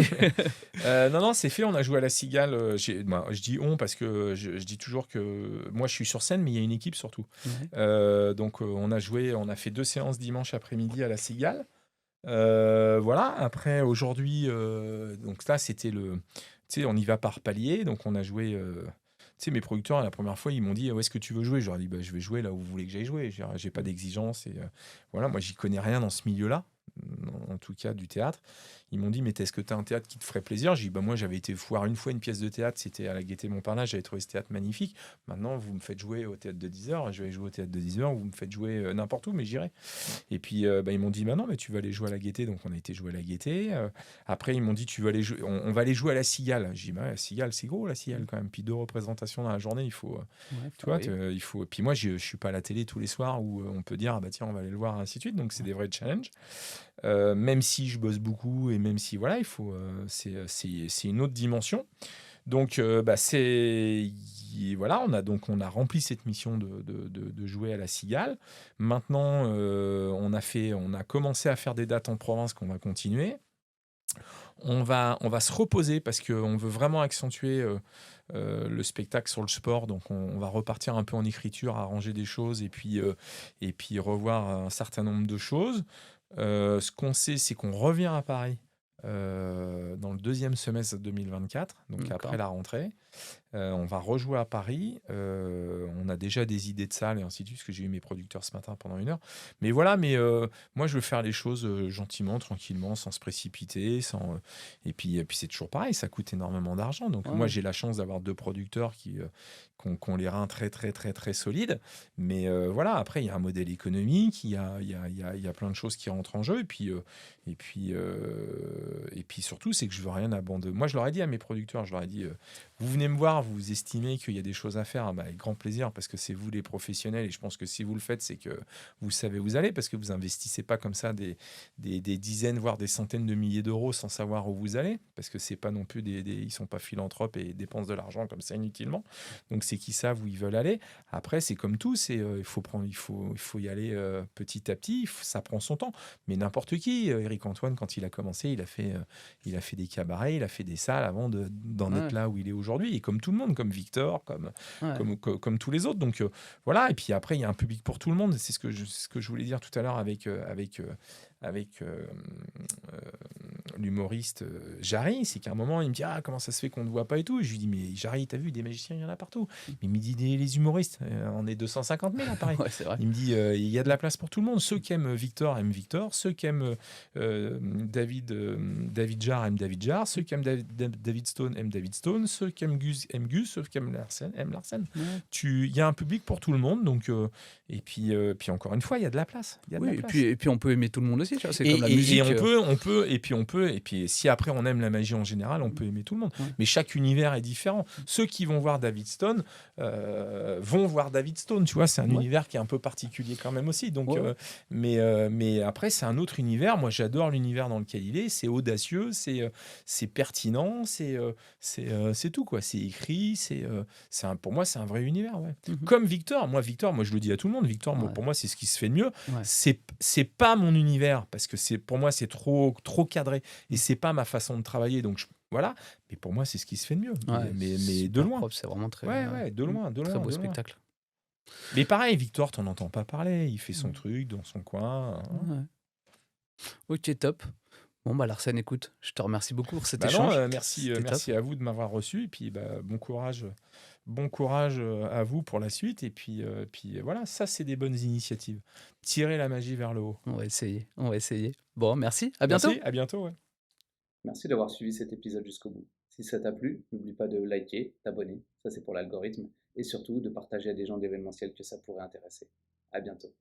Non, non, c'est fait, on a joué à la Cigale, bah, je dis «on» parce que je dis toujours que moi, je suis sur scène, mais il y a une équipe surtout. Ouais, Donc on a fait 2 séances dimanche après-midi à la Cigale. Voilà, après aujourd'hui, donc là, c'était tu sais, on y va par palier, donc on a joué, tu sais, mes producteurs, la première fois, ils m'ont dit: «Où est-ce que tu veux jouer?» Je leur ai dit: «Bah, je vais jouer là où vous voulez que j'aille jouer». J'ai pas d'exigence et voilà, moi, j'y connais rien dans ce milieu-là, en tout cas du théâtre. Ils m'ont dit: «Mais est-ce que tu as un théâtre qui te ferait plaisir?» J'ai dit: «Bah, moi, j'avais été voir une fois une pièce de théâtre, c'était à la Gaîté-Montparnasse, j'avais trouvé ce théâtre magnifique. Maintenant, vous me faites jouer au théâtre de 10 heures, je vais jouer au théâtre de 10 heures, vous me faites jouer, n'importe où, mais j'irai». Et puis, bah, ils m'ont dit: «Bah non, mais tu vas aller jouer à la Gaîté», donc on a été jouer à la Gaîté. Après, ils m'ont dit: «Tu vas aller jouer, on va aller jouer à la Cigale». J'ai dit: «Bah, la Cigale, c'est gros la Cigale mmh, quand même». Puis 2 représentations dans la journée, il faut, ouais, tu bah, vois, oui. il faut. Puis moi, je suis pas à la télé tous les soirs où on peut dire: «Ah bah tiens, on va aller le voir», ainsi de suite. Donc c'est Ouais. des vrais challenges. Même si je bosse beaucoup et même si voilà, il faut, c'est une autre dimension. Donc, bah, voilà, on a rempli cette mission de jouer à la Cigale. Maintenant, on a commencé à faire des dates en province qu'on va continuer. On va se reposer parce qu'on veut vraiment accentuer le spectacle sur le sport. Donc, on va repartir un peu en écriture, arranger des choses et puis revoir un certain nombre de choses. Ce qu'on sait, c'est qu'on revient à Paris dans le deuxième semestre 2024, donc après D'accord. la rentrée. On va rejouer à Paris. On a déjà des idées de salles et ainsi de suite, parce que j'ai eu mes producteurs ce matin pendant 1 heure. Mais voilà, moi, je veux faire les choses gentiment, tranquillement, sans se précipiter. Et puis c'est toujours pareil, ça coûte énormément d'argent. Donc Ouais, moi, ouais. j'ai la chance d'avoir 2 producteurs qui ont les reins très, très, très, très solides. Mais voilà, après, il y a un modèle économique, il y a plein de choses qui rentrent en jeu. Et puis surtout, c'est que je veux rien abandonner. Moi, je leur ai dit à mes producteurs, je leur ai dit, vous venez me voir, vous estimez qu'il y a des choses à faire, ah bah, avec grand plaisir, parce que c'est vous les professionnels, et je pense que si vous le faites, c'est que vous savez où vous allez, parce que vous investissez pas comme ça des dizaines, voire des centaines de milliers d'euros sans savoir où vous allez, parce que c'est pas non plus ils sont pas philanthropes et dépensent de l'argent comme ça inutilement. Donc c'est qu'ils savent où ils veulent aller. Après, c'est comme tout, il faut y aller petit à petit, ça prend son temps. Mais n'importe qui, Éric Antoine, quand il a commencé, il a fait des cabarets, il a fait des salles avant d'en être Ouais, là où il est aujourd'hui. Et comme tout le monde, comme Victor, ouais. comme tous les autres. Donc voilà, et puis après, il y a un public pour tout le monde. C'est ce que je voulais dire tout à l'heure avec l'humoriste Jarry, c'est qu'à un moment, il me dit: «Ah, comment ça se fait qu'on ne voit pas et tout?» Et je lui dis: «Mais Jarry, t'as vu, des magiciens, il y en a partout.» Il me dit: Les humoristes, on est 250 000 à Paris.» Ouais, c'est vrai. Il me dit: Il y a de la place pour tout le monde. Ceux qui aiment Victor aiment Victor, ceux qui aiment David Jarre aiment David Jarre, ceux qui aiment David Stone aiment David Stone, ceux qui aiment Gus, ceux qui aiment Larsen aiment Larsen. Ouais. Il y a un public pour tout le monde, donc et puis encore une fois, il y a de la place. Il y a de Oui, la et place. puis on peut aimer tout le monde aussi, tu vois? C'est Et, comme la et- musique. et et puis si après on aime la magie en général, on peut aimer tout le monde. Ouais. Mais chaque univers est différent. Ceux qui vont voir David Stone vont voir David Stone, tu vois, c'est un Ouais. univers qui est un peu particulier quand même aussi. Donc, Ouais. mais après, c'est un autre univers. Moi, j'adore l'univers dans lequel il est. C'est audacieux, c'est pertinent, c'est tout, quoi. C'est écrit, pour moi, c'est un vrai univers, ouais. Mhm. Comme Victor. Moi, je le dis à tout le monde, Victor, Ouais. pour moi, c'est ce qui se fait de mieux. Ouais. C'est pas mon univers parce que pour moi c'est trop cadré et c'est pas ma façon de travailler, donc voilà, mais pour moi c'est ce qui se fait de mieux, Ouais, mais de super loin. propre, c'est vraiment très, Ouais, de loin, de très loin, beau de loin. spectacle. Mais pareil, Victor, t'en entends pas parler, il fait son Mm. truc dans son coin, hein. Ouais. Ok, top. Bon, bah, Larsen, écoute, je te remercie beaucoup pour cet Bah non, échange. merci, C'était top. merci à vous de m'avoir reçu et puis bah, bon courage à vous pour la suite et puis voilà, ça c'est des bonnes initiatives. Tirer la magie vers le haut. On va essayer. On va essayer. Bon, merci. À bientôt. Merci, à bientôt. Ouais. Merci d'avoir suivi cet épisode jusqu'au bout. Si ça t'a plu, n'oublie pas de liker, t'abonner, ça c'est pour l'algorithme, et surtout de partager à des gens de l'événementiel que ça pourrait intéresser. À bientôt.